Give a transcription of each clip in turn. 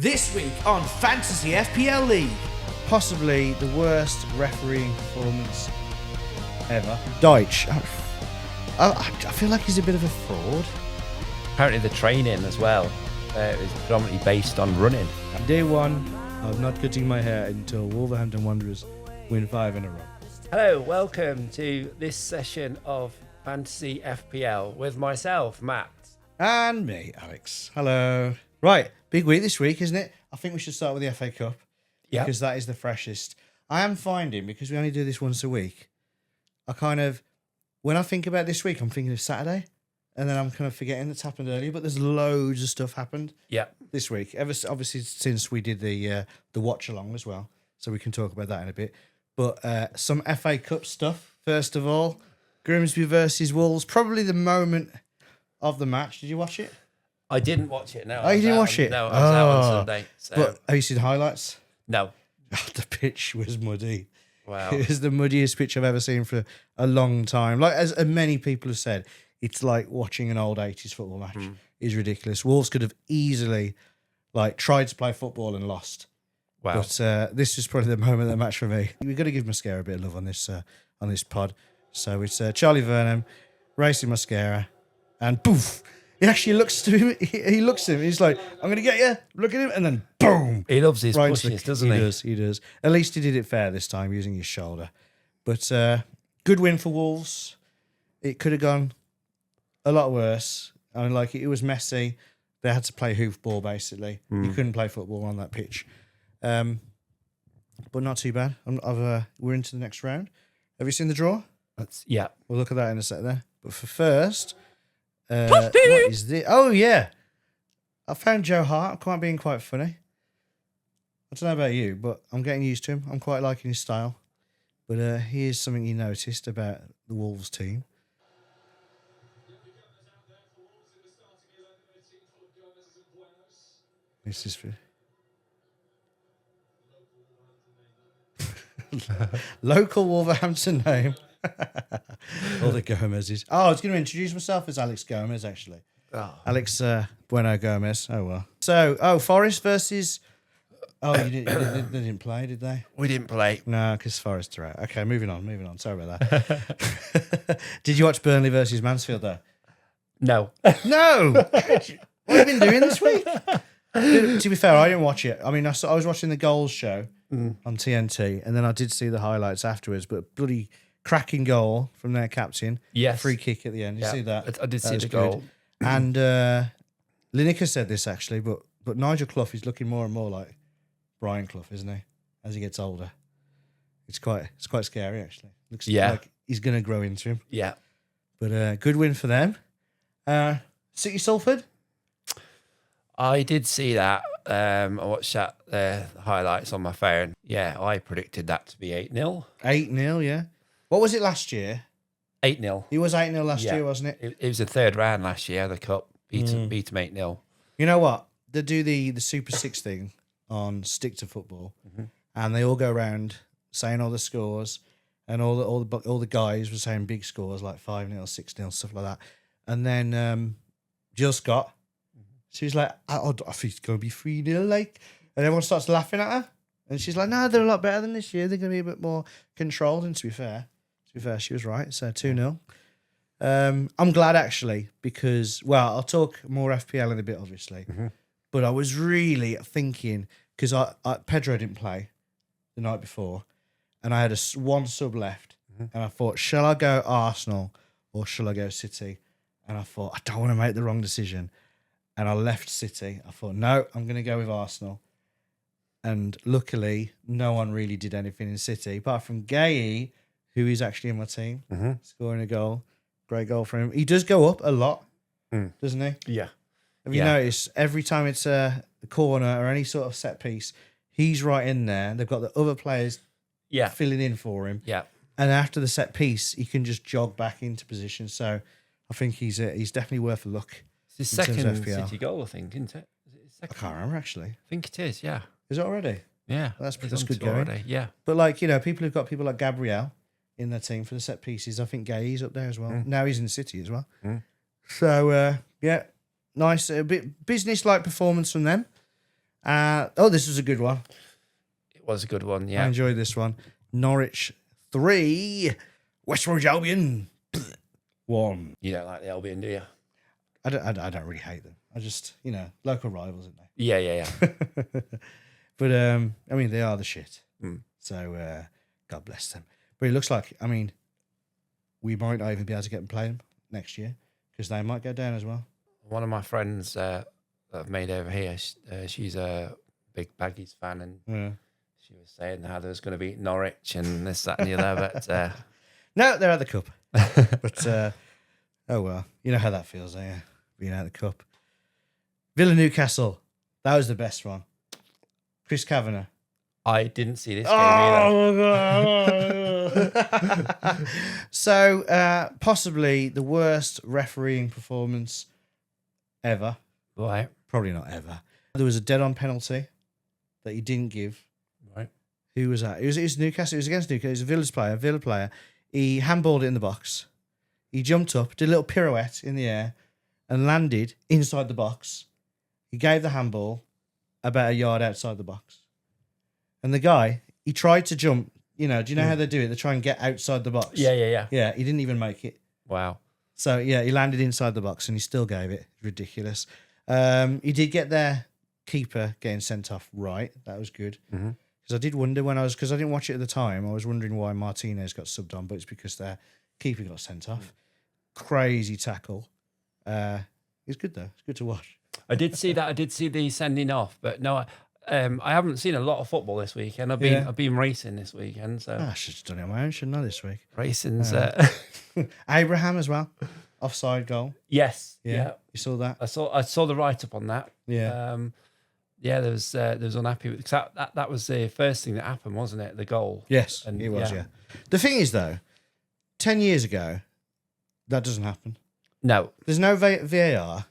This week on Fantasy FPL League. Possibly the worst refereeing performance ever. Dyche. I feel like he's a bit of a fraud. Apparently the training as well is predominantly based on running. Day one of not cutting my hair until Wolverhampton Wanderers win 5 in a row. Hello, welcome to this session of Fantasy FPL with myself, Matt. And me, Alex. Hello. Right, big week this week, isn't it? I think we should start with the FA Cup. Yeah. Because that is the freshest. I am finding, because we only do this once a week, when I think about this week, I'm thinking of Saturday. And then I'm kind of forgetting that's happened earlier. But there's loads of stuff happened this week. Obviously, since we did the watch along as well. So we can talk about that in a bit. But some FA Cup stuff. First of all, Grimsby versus Wolves. Probably the moment of the match. Did you watch it? I didn't watch it, no. Oh, you didn't watch it? No, I was out on Sunday. So. But have you seen highlights? No. Oh, the pitch was muddy. Wow. It was the muddiest pitch I've ever seen for a long time. Like, as many people have said, it's like watching an old 80s football match. It's ridiculous. Wolves could have easily tried to play football and lost. Wow. But this is probably the moment of the match for me. We've got to give Mosquera a bit of love on this pod. So it's Charlie Vernon, Yerson Mosquera, and poof. He actually looks to him. He looks at him. He's like, "I'm going to get you." Look at him, and then boom. He loves his Right pushes, doesn't he? He does. At least he did it fair this time, using his shoulder. But good win for Wolves. It could have gone a lot worse. I mean, it was messy. They had to play hoofball, basically. You couldn't play football on that pitch. But not too bad. We're into the next round. Have you seen the draw? Yeah. We'll look at that in a sec there. But for first... what is this? Oh, yeah. I found Joe Hart being quite funny. I don't know about you, but I'm getting used to him. I'm quite liking his style. But here's something he noticed about the Wolves team. This is for... Local Wolverhampton name. All the Gomez's. Oh, I was going to introduce myself as Alex Gomez, actually. Oh. Alex Bueno Gomez. Oh, well. So, Forest versus... Oh, they didn't play, did they? We didn't play. No, because Forest are out. Okay, moving on. Sorry about that. Did you watch Burnley versus Mansfield, though? No. No! What have you been doing this week? To be fair, I didn't watch it. I mean, I was watching the goals show on TNT, and then I did see the highlights afterwards, but bloody cracking goal from their captain. Yes. Free kick at the end. You see that? I did see the good. goal. And Lineker said this, actually, but Nigel Clough is looking more and more like Brian Clough, isn't he? As he gets older. It's quite scary, actually. Looks like he's going to grow into him. Yeah. But good win for them. City Salford? I did see that. I watched that highlights on my phone. Yeah, I predicted that to be 8-0. 8-0, yeah. What was it last year? 8-0. It was 8-0 last year, wasn't it? It was the third round last year, the Cup. Beat them 8-0. You know what? They do the Super 6 thing on Stick to Football, and they all go around saying all the scores, and all the guys were saying big scores like 5-0, 6-0, stuff like that. And then Jill Scott, she was like, I think it's going to be 3-0, and everyone starts laughing at her. And she's like, no, they're a lot better than this year. They're going to be a bit more controlled. And to be fair, she was right. So 2-0. I'm glad, actually, because, I'll talk more FPL in a bit, obviously. But I was really thinking, because Pedro didn't play the night before, and I had one sub left. And I thought, shall I go Arsenal or shall I go City? And I thought, I don't want to make the wrong decision. And I left City. I thought, no, I'm going to go with Arsenal. And luckily, no one really did anything in City, apart from Gay, who is actually in my team, scoring a goal. Great goal for him. He does go up a lot, doesn't he? Yeah. Have you noticed, every time it's a corner or any sort of set piece, he's right in there. They've got the other players filling in for him. Yeah. And after the set piece, he can just jog back into position. So I think he's definitely worth a look. It's his second City goal, I think, isn't it? I can't remember, actually. I think it is, yeah. Is it already? Yeah. That's good going. Already, yeah. But people who've got people like Gabriel in their team for the set pieces, I think Gay's up there as well. Now he's in City as well. So, nice, a bit business-like performance from them. This was a good one. It was a good one, I yeah. enjoyed this one. Norwich 3, West Bromwich Albion 1. You don't like the Albion, do you? I don't really hate them. I just, local rivals, aren't they? Yeah. But I mean, they are the shit. Mm. So God bless them. But it looks like, I mean, we might not even be able to get them play them next year because they might go down as well. One of my friends that I've made over here, she's a big Baggies fan, and she was saying how there was going to be Norwich and this, that, and the other. But no, they're at the cup. But oh well, you know how that feels, don't you? Being out of the cup. Villa Newcastle, that was the best one. Chris Kavanagh. I didn't see this game either. So possibly the worst refereeing performance ever. Right. Probably not ever. There was a dead-on penalty that he didn't give. Right. Who was that? It was Newcastle. It was against Newcastle. It was a Villa player. He handballed it in the box. He jumped up, did a little pirouette in the air, and landed inside the box. He gave the handball about a yard outside the box. And the guy, he tried to jump. Do you know how they do it? They try and get outside the box. Yeah. Yeah, he didn't even make it. Wow. So, yeah, he landed inside the box and he still gave it. Ridiculous. He did get their keeper getting sent off right. That was good. Because I did wonder because I didn't watch it at the time, I was wondering why Martinez got subbed on, but it's because their keeper got sent off. Crazy tackle. It's good, though. It's good to watch. I did see that. I did see the sending off, but no, I haven't seen a lot of football this weekend. I've been racing this weekend, so I should have done it on my own, shouldn't I, this week? Racing's Abraham as well. Offside goal. Yes. Yeah. You saw that? I saw the write up on that. Yeah. There was unhappy with because that was the first thing that happened, wasn't it? The goal. Yes, And it was. Yeah. The thing is, though, 10 years ago, that doesn't happen. No. There's no VAR.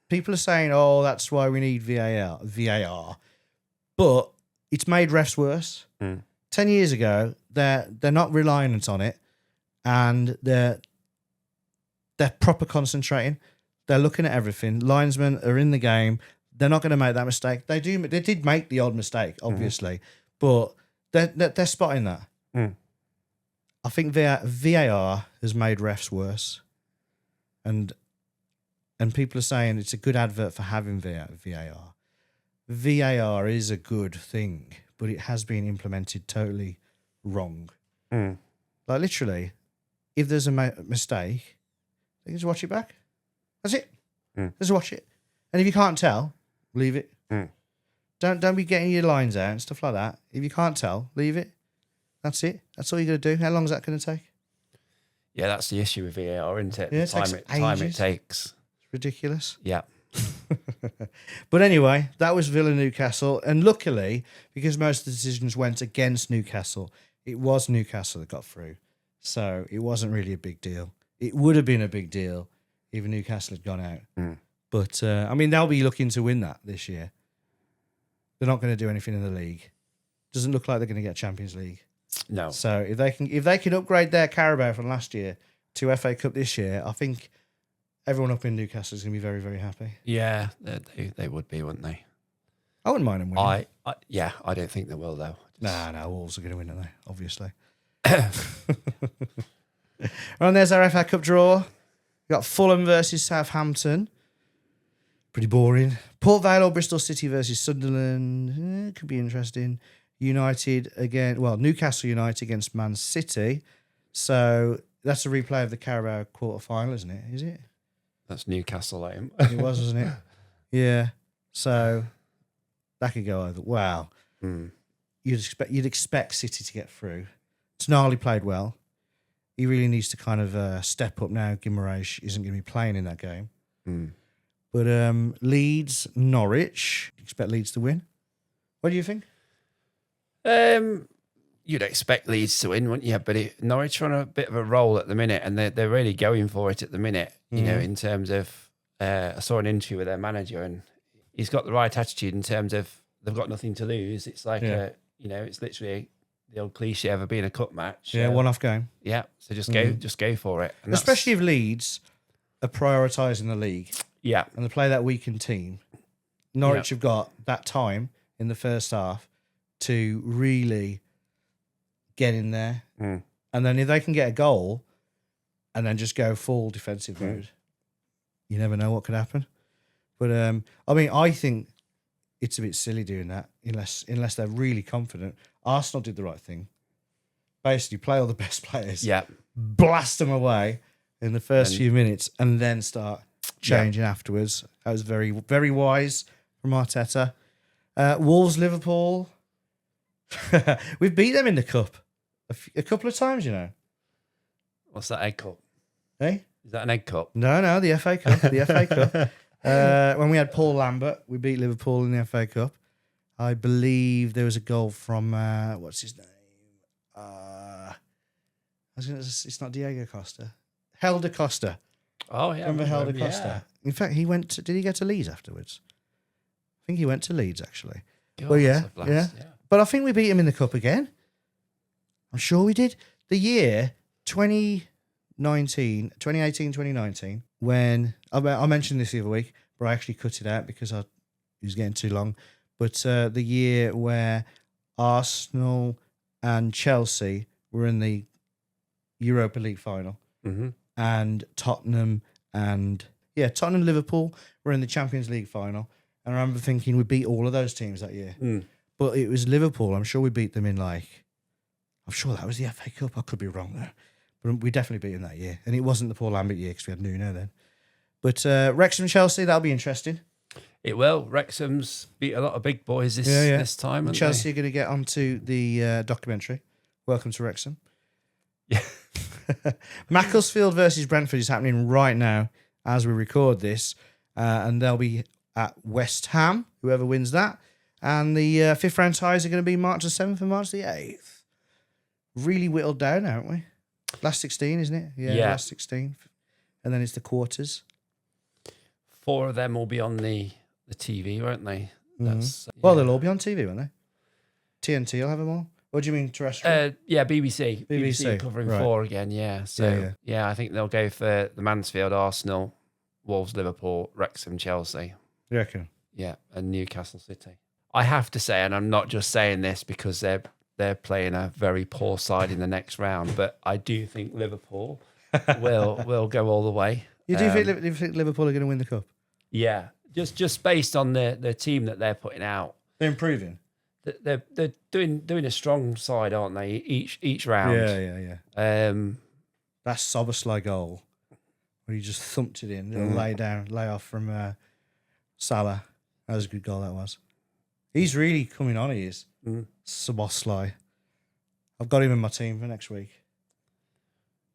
People are saying, "Oh, that's why we need VAR," but it's made refs worse. 10 years ago, they're not reliant on it, and they're proper concentrating. They're looking at everything. Linesmen are in the game. They're not going to make that mistake. They did make the odd mistake, obviously, but they're spotting that. I think VAR has made refs worse, and people are saying it's a good advert for having VAR. VAR is a good thing, but it has been implemented totally wrong. Like literally, if there's a mistake, you just watch it back. That's it. Just watch it. And if you can't tell, leave it. Don't be getting your lines out and stuff like that. If you can't tell, leave it. That's it. That's all you got to do. How long is that going to take? Yeah, that's the issue with VAR, isn't it? Yeah, The time it takes. It's ridiculous. Yeah. But anyway, that was Villa Newcastle. And luckily, because most of the decisions went against Newcastle, it was Newcastle that got through. So it wasn't really a big deal. It would have been a big deal if Newcastle had gone out. But, I mean, they'll be looking to win that this year. They're not going to do anything in the league. Doesn't look like they're going to get Champions League. No. So if they can upgrade their Carabao from last year to FA Cup this year, I think everyone up in Newcastle is going to be very, very happy. Yeah, they would be, wouldn't they? I wouldn't mind them winning. I don't think they will, though. No, Wolves are going to win, aren't they? Obviously. And there's our FA Cup draw. We've got Fulham versus Southampton. Pretty boring. Port Vale or Bristol City versus Sunderland. Could be interesting. Newcastle United against Man City. So that's a replay of the Carabao quarter-final, isn't it? Is it? That's Newcastle, aim. It was, wasn't it? Yeah. So that could go either. Wow. You'd expect City to get through. Tonali played well. He really needs to kind of step up now. Guimaraes isn't going to be playing in that game. But Leeds, Norwich. Expect Leeds to win. What do you think? You'd expect Leeds to win, wouldn't you? But Norwich are on a bit of a roll at the minute, and they're really going for it at the minute. You know, in terms of I saw an interview with their manager, and he's got the right attitude in terms of they've got nothing to lose. It's like it's literally the old cliche of it being a cup match. Yeah, one-off game. Yeah, so just go for it. And especially if Leeds are prioritising the league. Yeah, and they play that weakened team. Norwich have got that time in the first half to really get in there. Mm. And then if they can get a goal and then just go full defensive mode, you never know what could happen. But I mean, I think it's a bit silly doing that unless they're really confident. Arsenal did the right thing. Basically, play all the best players. Yeah. Blast them away in the first few minutes and then start changing afterwards. That was very, very wise from Arteta. Wolves, Liverpool. We've beat them in the cup a couple of times, you know. What's that, egg cup? Hey? Is that an egg cup? No, the FA Cup. The FA Cup. When we had Paul Lambert, we beat Liverpool in the FA Cup. I believe there was a goal from, what's his name? It's not Diego Costa. Helder Costa. Oh, yeah. Remember Helder yeah. Costa? In fact, did he go to Leeds afterwards? I think he went to Leeds, actually. God, Well, that's yeah, a blast, yeah. But I think we beat him in the cup again. I'm sure we did. The year 2018, 2019, when I mentioned this the other week, but I actually cut it out because it was getting too long. But the year where Arsenal and Chelsea were in the Europa League final, and Tottenham Liverpool were in the Champions League final. And I remember thinking we beat all of those teams that year. But it was Liverpool. I'm sure we beat them I'm sure that was the FA Cup. I could be wrong there. But we definitely beat them that year. And it wasn't the Paul Lambert year because we had Nuno then. But Wrexham, Chelsea, that'll be interesting. It will. Wrexham's beat a lot of big boys this time. And Chelsea are going to get onto the documentary. Welcome to Wrexham. Yeah. Macclesfield versus Brentford is happening right now as we record this. And they'll be at West Ham, whoever wins that. And the fifth round ties are going to be March the 7th and March the 8th. Really whittled down, aren't we? Last 16, isn't it? Yeah, last 16. And then it's the quarters. 4 of them will be on the TV, won't they? That's, Well, they'll all be on TV, won't they? TNT will have them all. What do you mean terrestrial? Yeah, BBC. BBC are covering right. 4 again, yeah. So, Yeah. I think they'll go for the Mansfield, Arsenal, Wolves, Liverpool, Wrexham, Chelsea. You reckon? Yeah, and Newcastle City. I have to say, and I'm not just saying this because they're playing a very poor side in the next round, but I do think Liverpool will go all the way. You do think Liverpool are going to win the cup? Yeah, just based on the team that they're putting out. They're improving. They're doing a strong side, aren't they? Each round. Yeah. That Soboslai goal where he just thumped it in, little lay off from Salah. That was a good goal. That was. He's really coming on. He is. Soboslai. I've got him in my team for next week.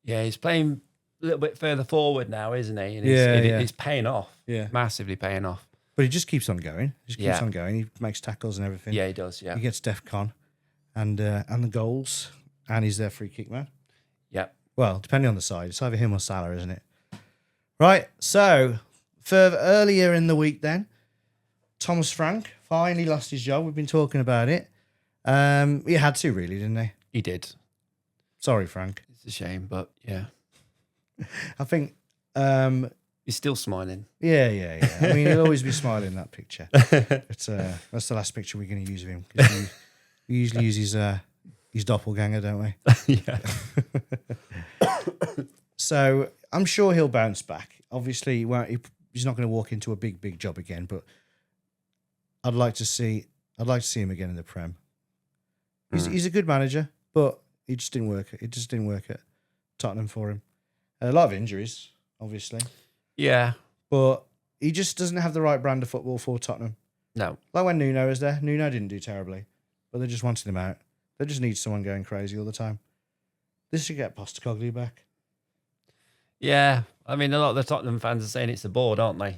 Yeah, he's playing a little bit further forward now, isn't he? And it's paying off. Yeah, massively paying off. But he just keeps on going. He makes tackles and everything. Yeah, he does. Yeah, he gets DEFCON and the goals, and he's their free kick man. Yeah. Well, depending on the side, it's either him or Salah, isn't it? Right. So further earlier in the week, then Thomas Frank finally lost his job. We've been talking about it. He had to, really, didn't he? He did. Sorry, Frank. It's a shame, but yeah. I think he's still smiling. Yeah. I mean, he'll always be smiling in that picture. But that's the last picture we're going to use of him. We usually use his doppelganger, don't we? Yeah. So I'm sure he'll bounce back. Obviously, he's not going to walk into a big job again. But I'd like to see him again in the Prem. He's a good manager, but it just didn't work. It just didn't work at Tottenham for him. A lot of injuries, obviously. Yeah. But he just doesn't have the right brand of football for Tottenham. No. Like when Nuno was there. Nuno didn't do terribly, but they just wanted him out. They just need someone going crazy all the time. This should get Postecoglou back. Yeah. I mean, a lot of the Tottenham fans are saying it's the board, aren't they?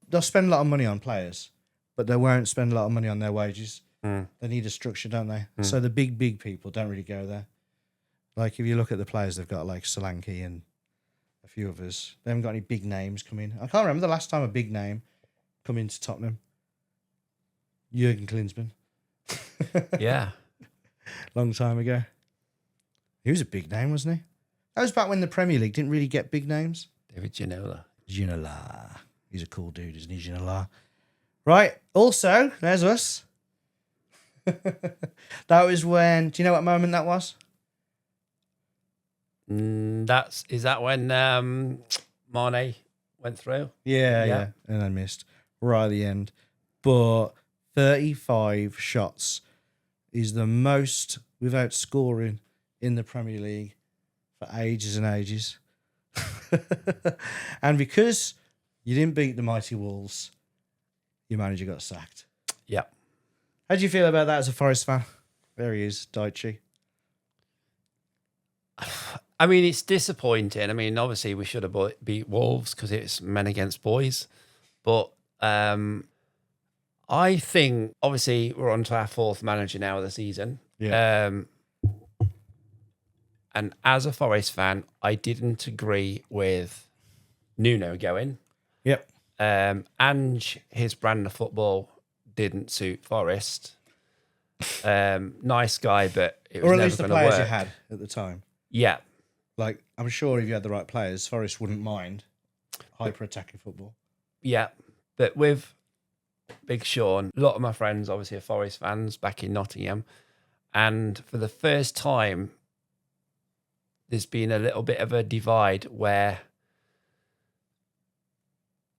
They'll spend a lot of money on players, but they won't spend a lot of money on their wages. They need a structure, don't they? So the big people don't really go there. Like if you look at the players they've got, like Solanke and a few others, they haven't got any big names come in. I can't remember the last time a big name come into Tottenham. Jurgen Klinsmann. Yeah. Long time ago. He was a big name, wasn't he? That was back when the Premier League didn't really get big names. David Ginola. Ginola. He's a cool dude, isn't he, Ginola? Right. Also, there's us. That was when. Do you know what moment that was? Is that when Mane went through? Yeah. And I missed right at the end. But 35 shots is the most without scoring in the Premier League for ages and ages. And because you didn't beat the mighty Wolves, your manager got sacked. Yeah. How do you feel about that as a Forest fan? There he is, Dyche. I mean, it's disappointing. I mean, obviously we should have beat Wolves because it's men against boys. But I think, obviously, we're on to our fourth manager now of the season. Yeah. And as a Forest fan, I didn't agree with Nuno going. Yep. And his brand of football didn't suit Forest. Nice guy, but it was or at never least the going to players work. you had at the time. Yeah. Like, I'm sure if you had the right players, Forest wouldn't mind hyper-attacking football. Yeah. But with Big Sean, a lot of my friends obviously are Forest fans back in Nottingham. And for the first time, there's been a little bit of a divide where,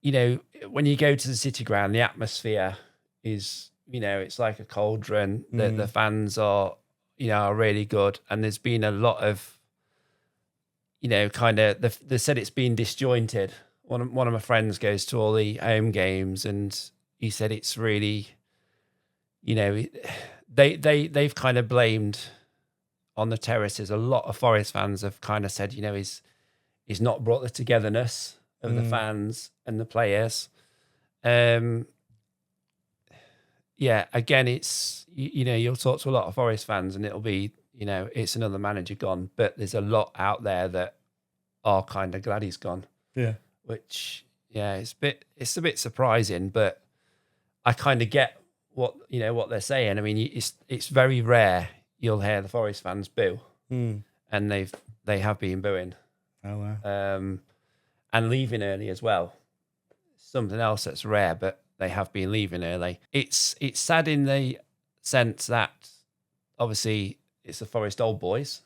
you know, when you go to the City Ground, the atmosphere is, you know, it's like a cauldron. The fans are, you know, are really good. And there's been a lot of, you know, kind of, they said it's been disjointed. One of my friends goes to all the home games and he said it's really, you know, they've kind of blamed on the terraces. A lot of Forest fans have kind of said, you know, he's not brought the togetherness of the fans and the players. Yeah, again, it's, you know, you'll talk to a lot of Forest fans and it'll be, you know, it's another manager gone, but there's a lot out there that are kind of glad he's gone. Yeah. Which, yeah, it's a bit surprising, but I kind of get what they're saying. I mean, it's very rare you'll hear the Forest fans boo, and they have been booing. Oh wow. And leaving early as well. Something else that's rare, but they have been leaving early. It's sad in the sense that obviously it's the Forest old boys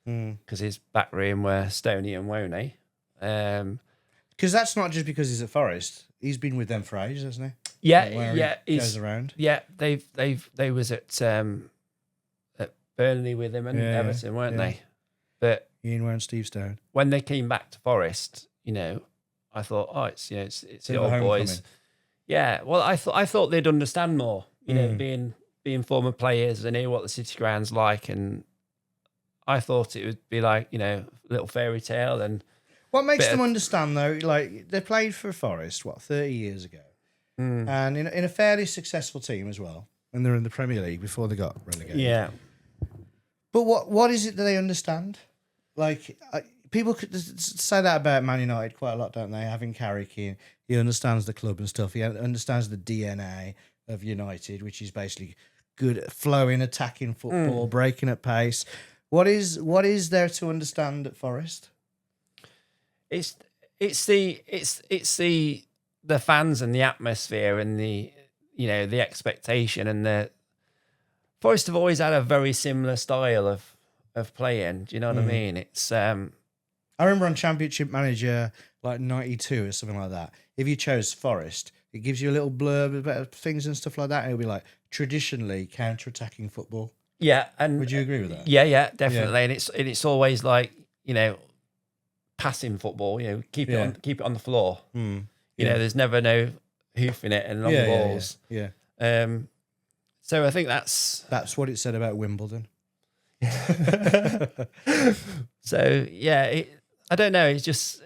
because his back room were Stoney and Woney. Because that's not just because he's at Forest. He's been with them for ages, hasn't he? Yeah, he goes around. Yeah, they was at Burnley with him and Everton, weren't they? But Ian Ware and Steve Stone. when they came back to Forest, you know, I thought, oh, it's the old boys. Yeah, well, I thought they'd understand more, you know, being former players and know what the City Ground's like, and I thought it would be like, you know, a little fairy tale. And what makes them understand though? Like they played for Forest 30 years ago, and in a fairly successful team as well, and they're in the Premier League before they got relegated. Yeah, but what is it that they understand? Like people could say that about Man United quite a lot, don't they? Having Carrick in, he understands the club and stuff. He understands the DNA of United, which is basically good at flowing, attacking football, breaking at pace. What is there to understand at Forest? it's the fans and the atmosphere and the, you know, the expectation, and the Forest have always had a very similar style of playing. Do you know what I mean? It's I remember on Championship Manager like 92 or something like that. If you chose Forest, it gives you a little blurb about things and stuff like that. And it'll be like traditionally counter-attacking football. yeah. And Would you agree with that? Yeah, definitely. And it's always like, you know, passing football. You know, keep it on the floor. You know, there's never no hoofing it and long balls. Yeah. So I think that's what it said about Wimbledon. So yeah, I don't know. It's just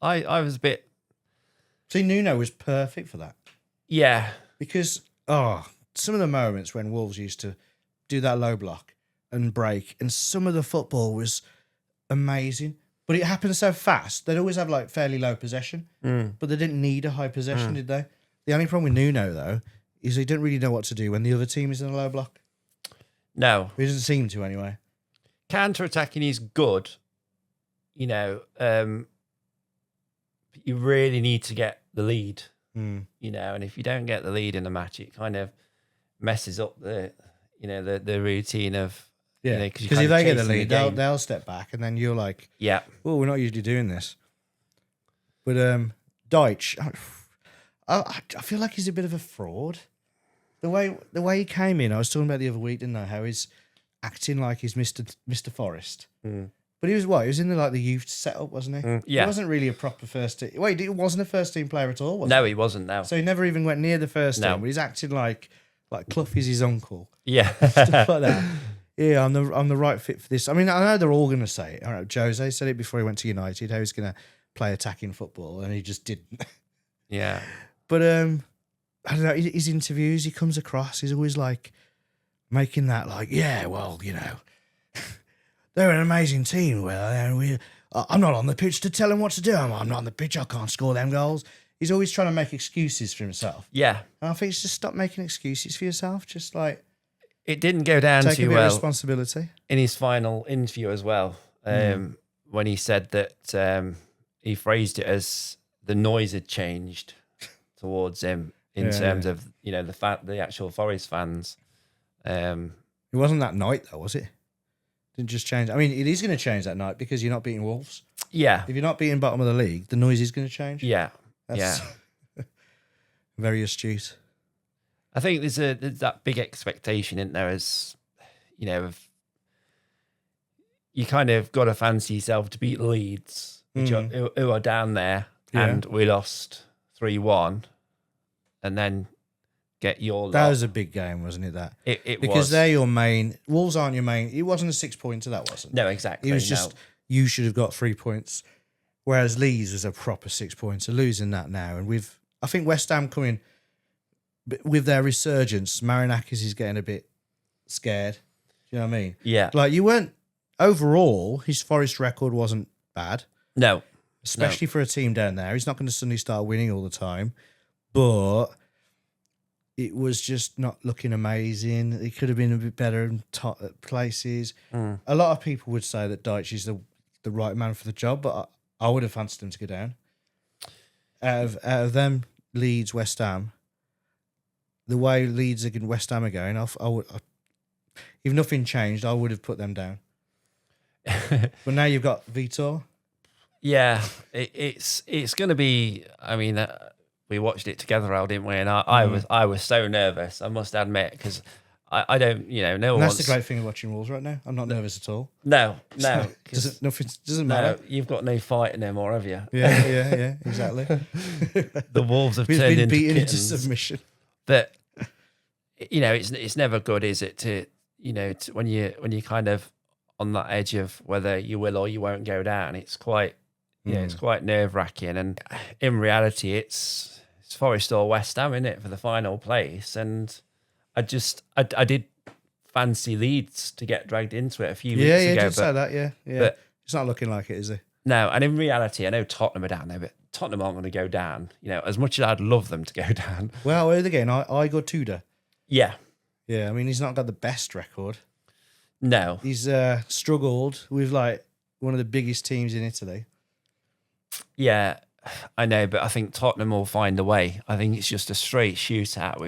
I was a bit. See, Nuno was perfect for that because some of the moments when Wolves used to do that low block and break, and some of the football was amazing, but it happened so fast. They'd always have like fairly low possession, but they didn't need a high possession, did they? The only problem with Nuno though is he didn't really know what to do when the other team is in a low block. No, He doesn't seem to anyway. counter-attacking is good. You know, you really need to get the lead. you know, and if you don't get the lead in the match, it kind of messes up the routine of, Yeah, because if they get the lead, they'll step back, and then you're like, yeah, well, we're not usually doing this. But Dyche, I feel like he's a bit of a fraud. The way he came in, I was talking about the other week, didn't I? How he's acting like he's Mr. Forrest. But he was what? He was in the youth setup, wasn't he? Yeah. He wasn't really a proper first team. Wait, he wasn't a first team player at all, was no, he? he wasn't. No, So he never even went near the first No. team. But he's acting like Clough is his uncle. yeah, Stuff like that. Yeah, I'm the right fit for this. I mean, I know they're all going to say it. I know Jose said it before he went to United, how he's going to play attacking football, and he just didn't. yeah, But I don't know, his interviews, he comes across, he's always making that yeah, well, they're an amazing team. Well, I'm not on the pitch to tell them what to do. I'm not on the pitch. I can't score them goals. He's always trying to make excuses for himself. yeah. And I think just stop making excuses for yourself. Just It didn't go down take a too bit well of responsibility. in his final interview as well. When he said that he phrased it as the noise had changed towards him in terms of the actual Forest fans. It wasn't that night though, was it? Didn't just change. I mean, it is going to change that night because you're not beating Wolves. Yeah, If you're not beating bottom of the league, the noise is going to change. yeah, That's very astute. I think there's that big expectation in there, as of you kind of got to fancy yourself to beat Leeds, which who are down there, and we lost 3-1, and then get your. That lot. was a big game, wasn't it? That It because was. they're your main. Wolves aren't your main. It wasn't a 6-pointer. That wasn't. No, exactly. It was just you should have got 3 points, whereas Leeds was a proper 6-pointer. Losing that now, and I think West Ham coming with their resurgence. Marinakis is getting a bit scared. Do you know what I mean? Yeah. You weren't overall. His Forest record wasn't bad, No. especially for a team down there. He's not going to suddenly start winning all the time, but it was just not looking amazing. It could have been a bit better in places. A lot of people would say that Dyche is the right man for the job, but I would have fancied him to go down. Out of them, Leeds, West Ham, the way Leeds and West Ham are going, if nothing changed, I would have put them down. But now you've got Vitor. Yeah, it's going to be. I mean, we watched it together, Al, didn't we? And I was so nervous. I must admit, because I don't, no one. And that's wants, the great thing of watching Wolves right now. I'm not nervous at all. No. Doesn't No, matter. you've got no fight in them, or have you? Yeah, exactly. The Wolves have We've turned been into beaten into kittens. submission. But it's never good, is it? When you kind of on that edge of whether you will or you won't go down. It's quite it's quite nerve wracking. And in reality, it's Forest or West Ham, isn't it, for the final place? And I did fancy Leeds to get dragged into it a few weeks ago. Yeah, did say that. Yeah. But It's not looking like it, is it? no, and in reality, I know Tottenham are down there, but Tottenham aren't going to go down. As much as I'd love them to go down. Well, again, I got Tudor. Yeah. Yeah, I mean, he's not got the best record. No. He's struggled with one of the biggest teams in Italy. Yeah, I know, but I think Tottenham will find a way. I think it's just a straight shootout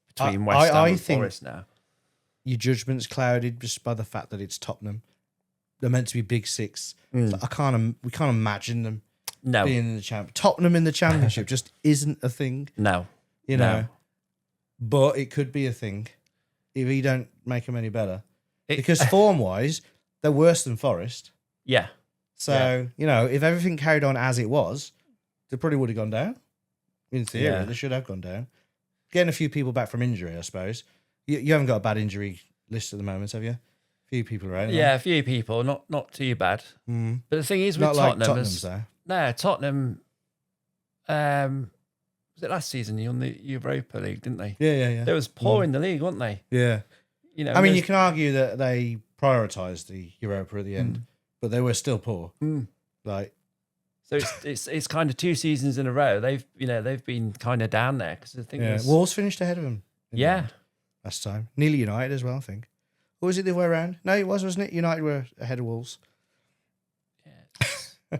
between West Ham and Forest now. Your judgment's clouded just by the fact that it's Tottenham. They're meant to be Big Six. We can't imagine them being in the championship. Tottenham in the championship just isn't a thing. No. No. But it could be a thing if he don't make them any better. Because form-wise, they're worse than Forest. Yeah. So, if everything carried on as it was, they probably would have gone down. In theory, they should have gone down. Getting a few people back from injury, I suppose. You haven't got a bad injury list at the moment, have you? A few people, right? Yeah, a few people. Not too bad. But the thing is with Not Tottenham... like Tottenham's, though. No, Tottenham... was it last season? They won the Europa League, didn't they? Yeah. They was poor in the league, weren't they? Yeah. I mean, you can argue that they prioritised the Europa at the end, but they were still poor. So it's kind of 2 seasons in a row. They've been kind of down there because the thing is, Wolves finished ahead of them. Yeah, last time, nearly United as well, I think. Or was it the other way around? No, it wasn't it? United were ahead of Wolves. Yeah,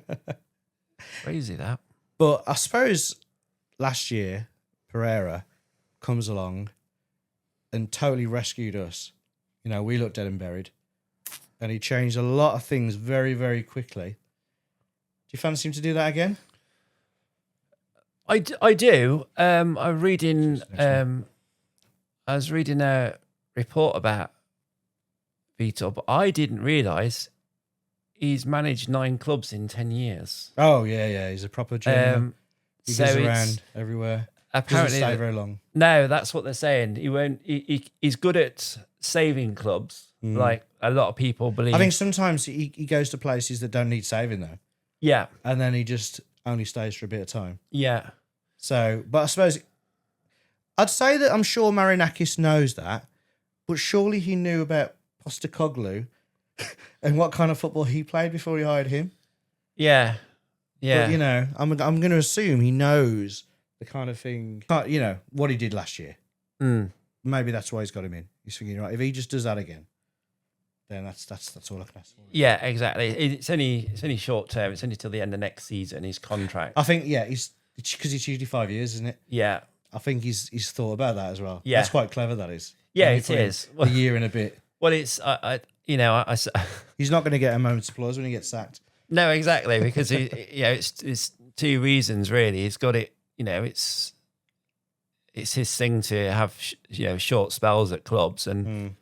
crazy that. But I suppose last year Pareira comes along and totally rescued us. You know, we looked dead and buried. And he changed a lot of things very, very quickly. Do you fancy him to do that again? I do. I was reading a report about Vitor, but I didn't realise he's managed 9 clubs in 10 years. Oh, yeah. He's a proper gentleman. He So goes it's- around everywhere. Apparently, Doesn't stay very long. no, that's what they're saying. He won't. He's good at saving clubs, like a lot of people believe. I think sometimes he goes to places that don't need saving, though. Yeah, And then he just only stays for a bit of time. yeah, So, but I suppose I'd say that I'm sure Marinakis knows that, but surely he knew about Postecoglou and what kind of football he played before he hired him. yeah. But, you know, I'm going to assume he knows the kind of thing, you know, what he did last year. Maybe that's why he's got him in. He's thinking, right, if he just does that again, then that's all I can ask for. Yeah, exactly. It's only short term. It's only till the end of next season. His contract. I think, yeah, it's because it's usually 5 years, isn't it? Yeah, I think he's thought about that as well. Yeah. That's quite clever, that is. yeah, Only it for him is. A year and a bit. Well, it's He's not going to get a moment's applause when he gets sacked. no, exactly, because it's 2 reasons really. He's got it. You know, it's his thing to have short spells at clubs and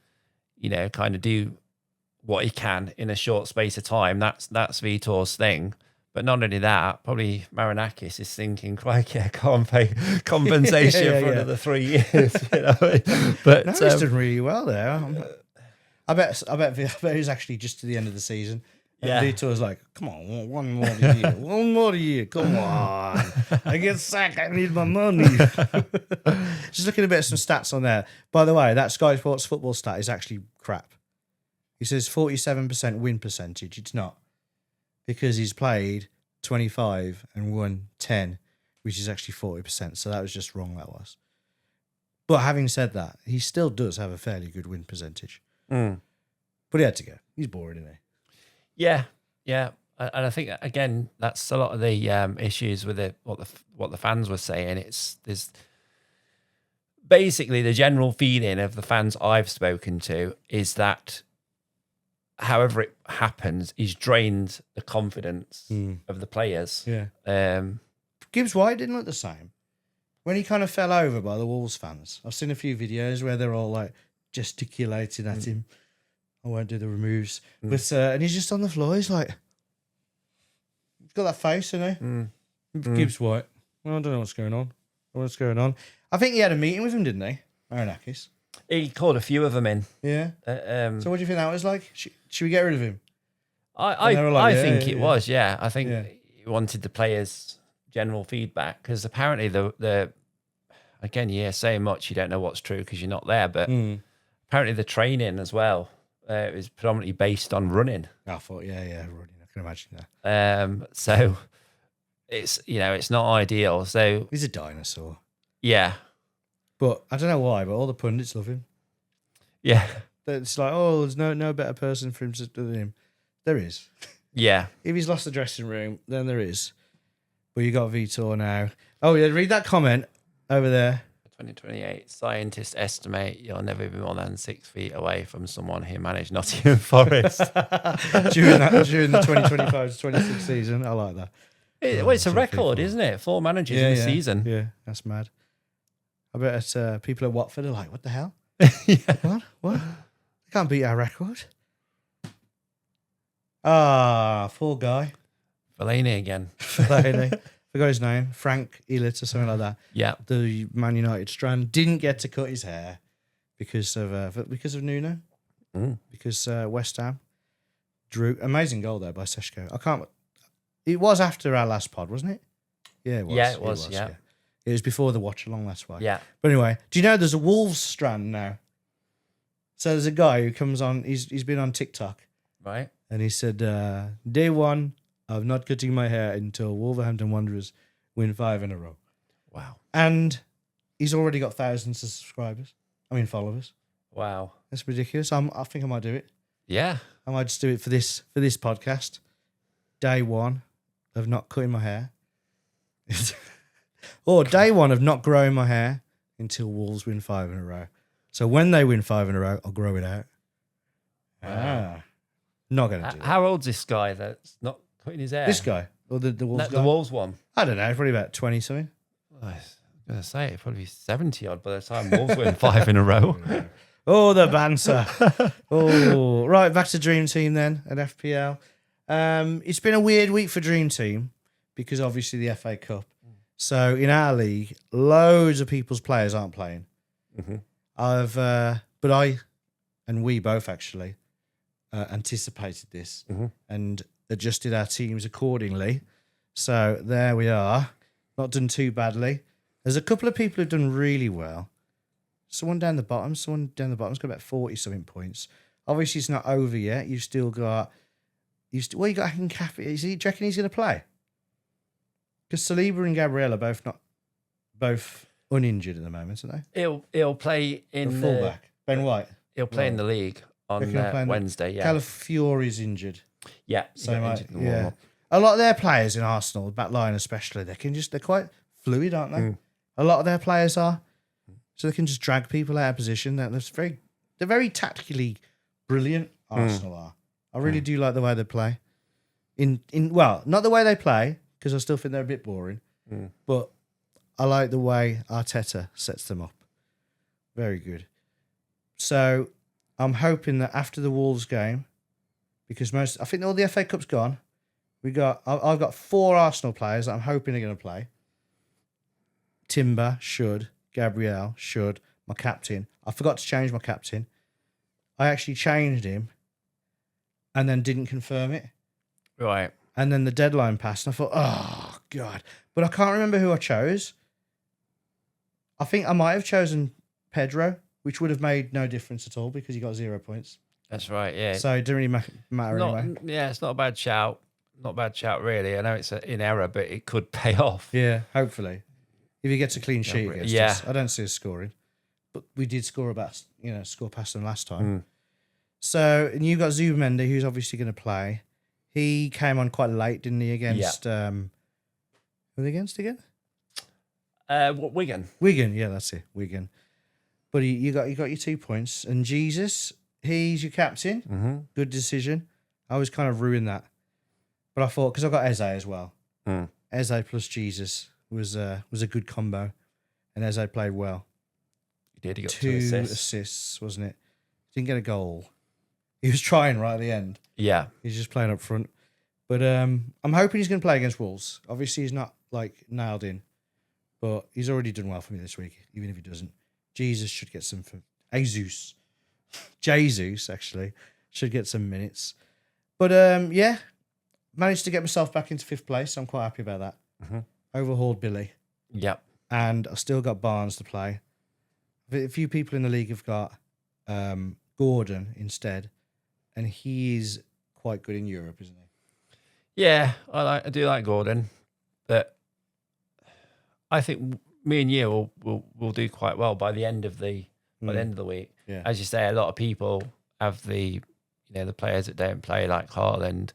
kind of do what he can in a short space of time. That's Vitor's thing. But not only that, probably Marinakis is thinking, crikey, I can't pay compensation for another 3 years. You know? But No, he's done really well there. I bet he's actually just to the end of the season. And Yeah. Vitor's like, come on, one more year. One more year. Come on. I get sacked. I need my money. Just looking a bit at some stats on there. By the way, that Sky Sports football stat is actually crap. He says 47% win percentage. It's not. Because he's played 25 and won 10, which is actually 40%. So that was just wrong, that was. But having said that, he still does have a fairly good win percentage. But he had to go. He's boring, isn't he? Yeah, yeah, and I think again that's a lot of the issues with what the fans were saying. There's basically the general feeling of the fans I've spoken to is that however it happens, he's drained the confidence of the players. Yeah. Gibbs White didn't look the same when he kind of fell over by the Wolves fans. I've seen a few videos where they're all like gesticulating at him. I won't do the removes, but and he's just on the floor. He's like, he's got that face, isn't he? Gibbs White. Well, I don't know what's going on. What's going on? I think he had a meeting with him, didn't he? Marinakis. He called a few of them in. Yeah. So what do you think that was like? Should we get rid of him? I think it was. Yeah, I think Yeah. he wanted the players' general feedback because apparently the again, yeah, saying much you don't know what's true because you're not there, but apparently the training as well. It was predominantly based on running. I thought, yeah, running. I can imagine that. So it's not ideal. So He's a dinosaur. yeah, But I don't know why, but all the pundits love him. yeah, It's like, oh, there's no better person for him than him. There is. yeah. If he's lost the dressing room, then there is. But you got Vitor now. Oh, yeah, read that comment over there. 2028, scientists estimate you'll never be more than 6 feet away from someone who managed Nottingham Forest. during the 2025 to 26 season. I like that. It's a record, isn't it? 4 managers in a season. Yeah, that's mad. I bet people at Watford are like, what the hell? What? They can't beat our record. Poor guy. Fellaini again. Forgot his name. Frank Elliott or something like that. Yeah. The Man United strand didn't get to cut his hair because of Nuno. Because West Ham drew amazing goal there by Seshko. It was after our last pod, wasn't it? Yeah, it was. Yeah, it was. Yeah. It was before the watch along. That's why. Yeah. But anyway, do you know there's a Wolves strand now? So there's a guy who comes on. He's been on TikTok, Right. and he said, "Day one of not cutting my hair until Wolverhampton Wanderers win 5 in a row." Wow. And he's already got thousands of followers. Wow. That's ridiculous. I think I might do it. Yeah. I might just do it for this podcast. Day one of not cutting my hair. Or day one of not growing my hair until Wolves win 5 in a row. So when they win 5 in a row, I'll grow it out. Not going to do that. How old's this guy that's not cutting his hair? This guy? Or the Wolves guy? The Wolves one. I don't know, probably about 20 something. I was going to say, it'd probably be 70 odd by the time Wolves win 5 in a row. Oh, the banter. Oh, right, back to Dream Team then at FPL. It's been a weird week for Dream Team because obviously the FA Cup. So in our league, loads of people's players aren't playing. But I and we both actually anticipated this and adjusted our teams accordingly. So there we are. Not done too badly. There's a couple of people who've done really well. Someone down the bottom's got about 40-something points. Obviously, it's not over yet. You've still got... you got Hincapié. Do you reckon he's going to play? Because Saliba and Gabriel are both uninjured at the moment, aren't they? He'll play in the fullback. Ben White. He'll play in the league on Wednesday, yeah. Calafiori's injured. Yeah. So a lot of their players in Arsenal, back line especially, they're quite fluid, aren't they? A lot of their players are. So they can just drag people out of position. They're very tactically brilliant, Arsenal are. I really do like the way they play. Not the way they play, because I still think they're a bit boring. But I like the way Arteta sets them up. Very good. So I'm hoping that after the Wolves game, because I think all the FA Cup's gone. I've got 4 Arsenal players that I'm hoping are going to play. Timber should. Gabriel should. My captain. I forgot to change my captain. I actually changed him and then didn't confirm it. Right. And then the deadline passed and I thought, oh, God. But I can't remember who I chose. I think I might have chosen Pedro, which would have made no difference at all because he got 0 points. That's right, yeah. So it didn't really matter anyway. Yeah, it's not a bad shout. Not a bad shout, really. I know it's in error, but it could pay off. Yeah, hopefully. If he gets a clean sheet against us. I don't see us scoring. But we did score past them last time. So, and you got Zubimendi, who's obviously going to play. He came on quite late, didn't he, against... who were they against again? Wigan. Wigan, yeah, that's it, Wigan. But you got your 2 points. And Jesus, he's your captain. Good decision. I was kind of ruined that. But I thought, because I got Eze as well. Eze plus Jesus was a good combo. And Eze played well. He did. He got 2 assists, wasn't it? Didn't get a goal. He was trying right at the end. Yeah. He's just playing up front. But I'm hoping he's going to play against Wolves. Obviously, he's not nailed in. But he's already done well for me this week, even if he doesn't. Jesus should get some for Jesus, actually, should get some minutes. But managed to get myself back into 5th place. I'm quite happy about that. Overhauled Billy. Yep. And I still got Barnes to play. A few people in the league have got Gordon instead. And he is quite good in Europe, isn't he? Yeah, I do like Gordon. But I think me and you will do quite well by the end of the week. Yeah. As you say, a lot of people have the players that don't play, like Haaland.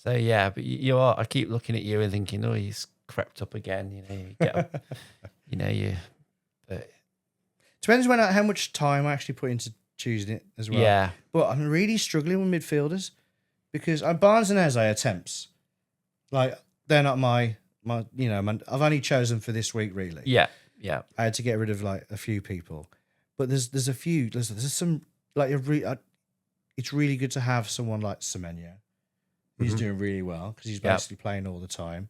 So yeah, but you are. I keep looking at you and thinking, oh, he's crept up again. You get up, But depends how much time I actually put into choosing it as well. Yeah. But I'm really struggling with midfielders because Barnes and Eze are temps. Like they're not my. I've only chosen for this week really. Yeah. I had to get rid of a few people, but there's a few. There's some it's really good to have someone like Semenyo. He's doing really well because he's basically playing all the time.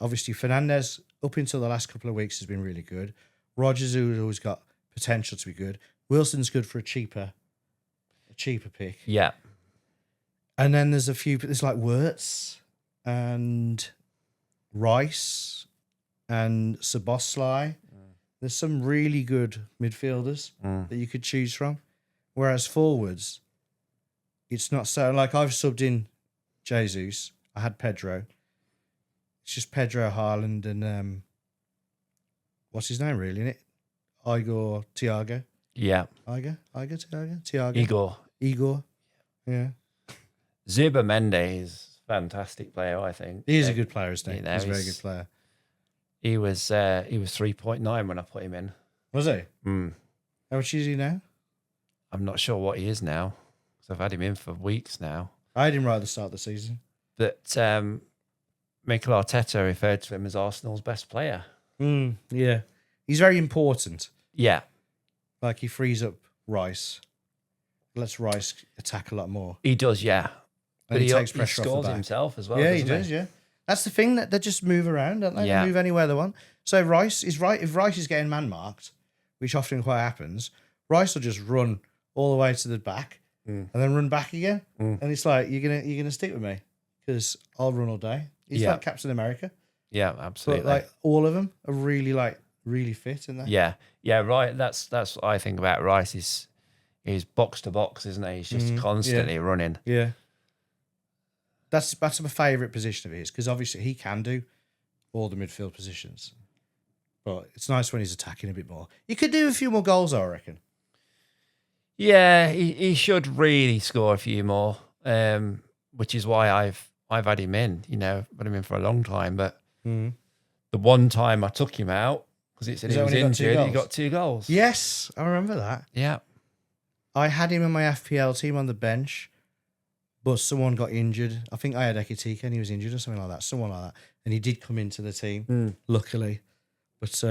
Obviously, Fernandez, up until the last couple of weeks, has been really good. Rogers, who's always got potential to be good. Wilson's good for a cheaper pick. Yeah. And then there's a few, there's like Wirtz and Rice and Szoboszlai. There's some really good midfielders that you could choose from. Whereas forwards, it's not so. Like I've subbed in Jesus. I had Pedro. It's just Pedro, Haaland, and what's his name really, isn't it? Thiago. Yeah. Thiago. Igor. Yeah. Zubimendi is fantastic player, I think. He is a good player, isn't he? You know, He's a very good player. He was 3.9 when I put him in. Was he? Mm. How much is he now? I'm not sure what he is now, because I've had him in for weeks now. I had him right at the start of the season. But Mikel Arteta referred to him as Arsenal's best player. Yeah. He's very important. Yeah. Like, he frees up Rice. Lets Rice attack a lot more. He does, yeah. And he takes pressure he off scores the back. himself as well. Yeah, he does, yeah. That's the thing, that they just move around, don't they? Yeah. They move anywhere they want. So Rice is right. If Rice is getting man-marked, which often quite happens, Rice will just run all the way to the back and then run back again. And it's like, you're gonna stick with me because I'll run all day. He's like Captain America. Yeah, absolutely. But like all of them are really fit in there. Yeah, yeah, right. That's what I think about Rice. He's box to box, isn't he? He's just constantly running. Yeah. That's my favourite position of his, because obviously he can do all the midfield positions. But it's nice when he's attacking a bit more. He could do a few more goals, I reckon. Yeah, he should really score a few more, which is why I've had him in. You know, had him in for a long time. But the one time I took him out because it said he was injured, he got 2 goals. Yes, I remember that. Yeah, I had him in my FPL team on the bench, but someone got injured. I think I had Ekitika and he was injured or something like that. Someone like that, and he did come into the team, luckily. But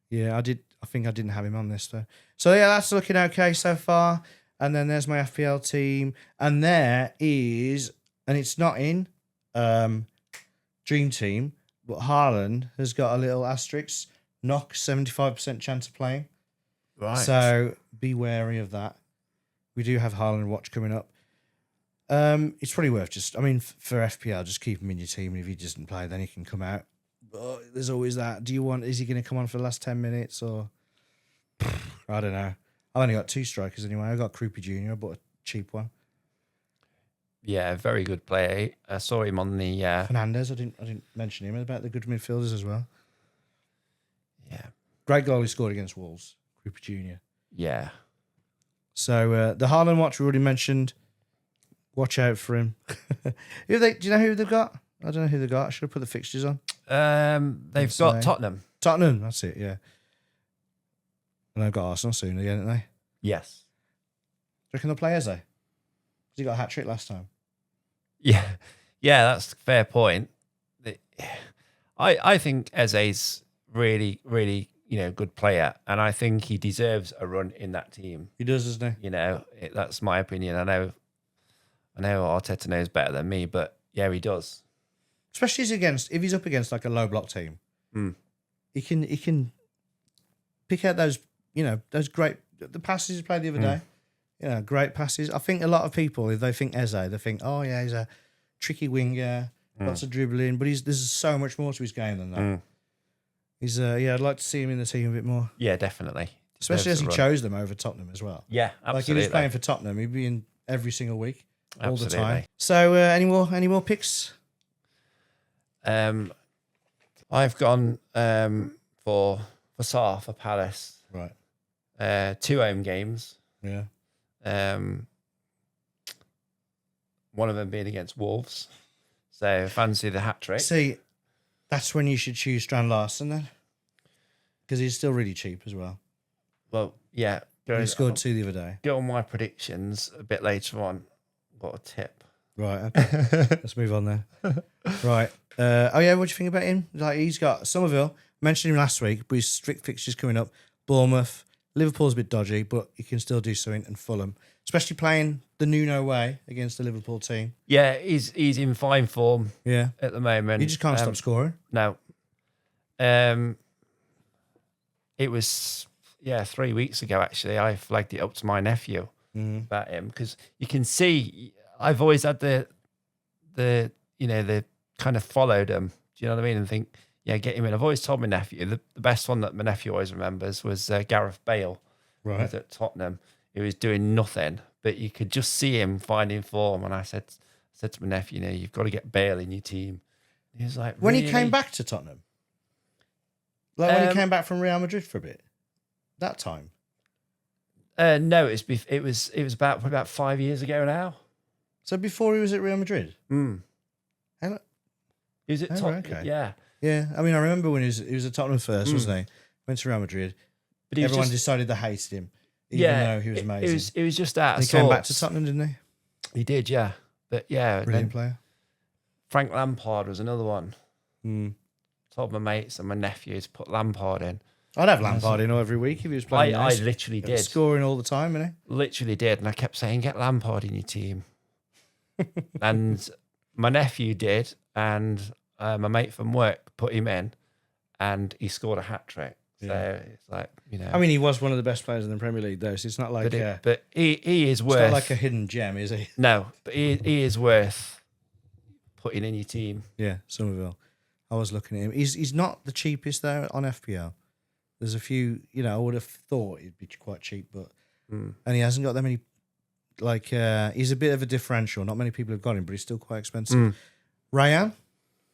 yeah, I think I didn't have him on this though. So yeah, that's looking okay so far. And then there's my FPL team, and there is, and it's not in Dream Team, but Haaland has got a little asterisk, knock, 75% chance of playing. right. So be wary of that. We do have Haaland watch coming up. It's probably worth just, I mean, for FPL, just keep him in your team. And if he doesn't play, then he can come out. But there's always that. Is he going to come on for the last 10 minutes or? I don't know. I've only got 2 strikers anyway. I got Krupi Jr. I bought a cheap one. Yeah, very good player. I saw him on the. Fernandez. I didn't mention him about the good midfielders as well. Yeah. Great goal he scored against Wolves. Krupi Jr. Yeah. So the Haaland watch we already mentioned. Watch out for him. Do you know who they've got? I don't know who they've got. I should have put the fixtures on. They've got Tottenham. Tottenham, that's it, yeah. And they've got Arsenal soon again, haven't they? Yes. Do you reckon they'll play Eze? Because he got a hat-trick last time. Yeah. Yeah, that's a fair point. I think Eze's really, really, good player, and I think he deserves a run in that team. He does, doesn't he? That's my opinion. I know Arteta knows better than me, but yeah, he does. Especially if he's up against like a low block team. He can pick out those great the passes he played the other day. Great passes. I think a lot of people, if they think Eze, they think, oh yeah, he's a tricky winger, lots of dribbling, but there's so much more to his game than that. He's I'd like to see him in the team a bit more. Yeah, definitely. Especially as he chose them over Tottenham as well. Yeah, absolutely. Like, if he was playing for Tottenham, he'd be in every single week, all the time. Absolutely. So any more picks? I've gone for Saar for Palace. Right. 2 home games. Yeah. One of them being against Wolves. So fancy the hat trick. See, that's when you should choose Strand Larsen then, because he's still really cheap as well. Well, yeah. He scored 2 the other day. Go on my predictions a bit later on. Got a tip. Right. Okay. Let's move on then. Right. What do you think about him? Like, he's got Somerville. Mentioned him last week, but his strict fixtures coming up. Bournemouth. Liverpool's a bit dodgy, but he can still do something. And Fulham, especially playing the Nuno way against the Liverpool team. Yeah, he's in fine form. Yeah. At the moment, He just can't stop scoring. No. It was 3 weeks ago actually. I flagged it up to my nephew about him, because you can see I've always had the kind of followed him. Do you know what I mean? And think, yeah, get him in. I've always told my nephew the best one that my nephew always remembers was Gareth Bale. Right. He was at Tottenham. He was doing nothing, but you could just see him finding form. And I said to my nephew, you've got to get Bale in your team. And he was like, when really? he came back to Tottenham, like when he came back from Real Madrid for a bit, that time. No, it was about 5 years ago now. So before he was at Real Madrid. He was at Oh, top. right, okay. Yeah. Yeah, I mean, I remember when he was at Tottenham first, wasn't he? Went to Real Madrid. But he was Everyone just, decided they hated him, even though he was amazing. It was just out And of he came back to sorts. Tottenham, didn't he? He did, yeah. But yeah, Brilliant then player. Frank Lampard was another one. Mm. Told my mates and my nephews put Lampard in. I'd have Lampard in every week if he was playing. I nice. literally He was did. scoring all the time, isn't Literally did. And I kept saying, get Lampard in your team. And my nephew did. And my mate from work put him in. And he scored a hat trick. So it's like, you know. I mean, he was one of the best players in the Premier League, though. So it's not like but he is worth. it's not like a hidden gem, is he? No, but he is worth putting in your team. Yeah, Somerville. I was looking at him. He's not the cheapest though on FPL. There's a few, you know, I would have thought he'd be quite cheap, but and he hasn't got that many. Like he's a bit of a differential. Not many people have got him, but he's still quite expensive. Ryan,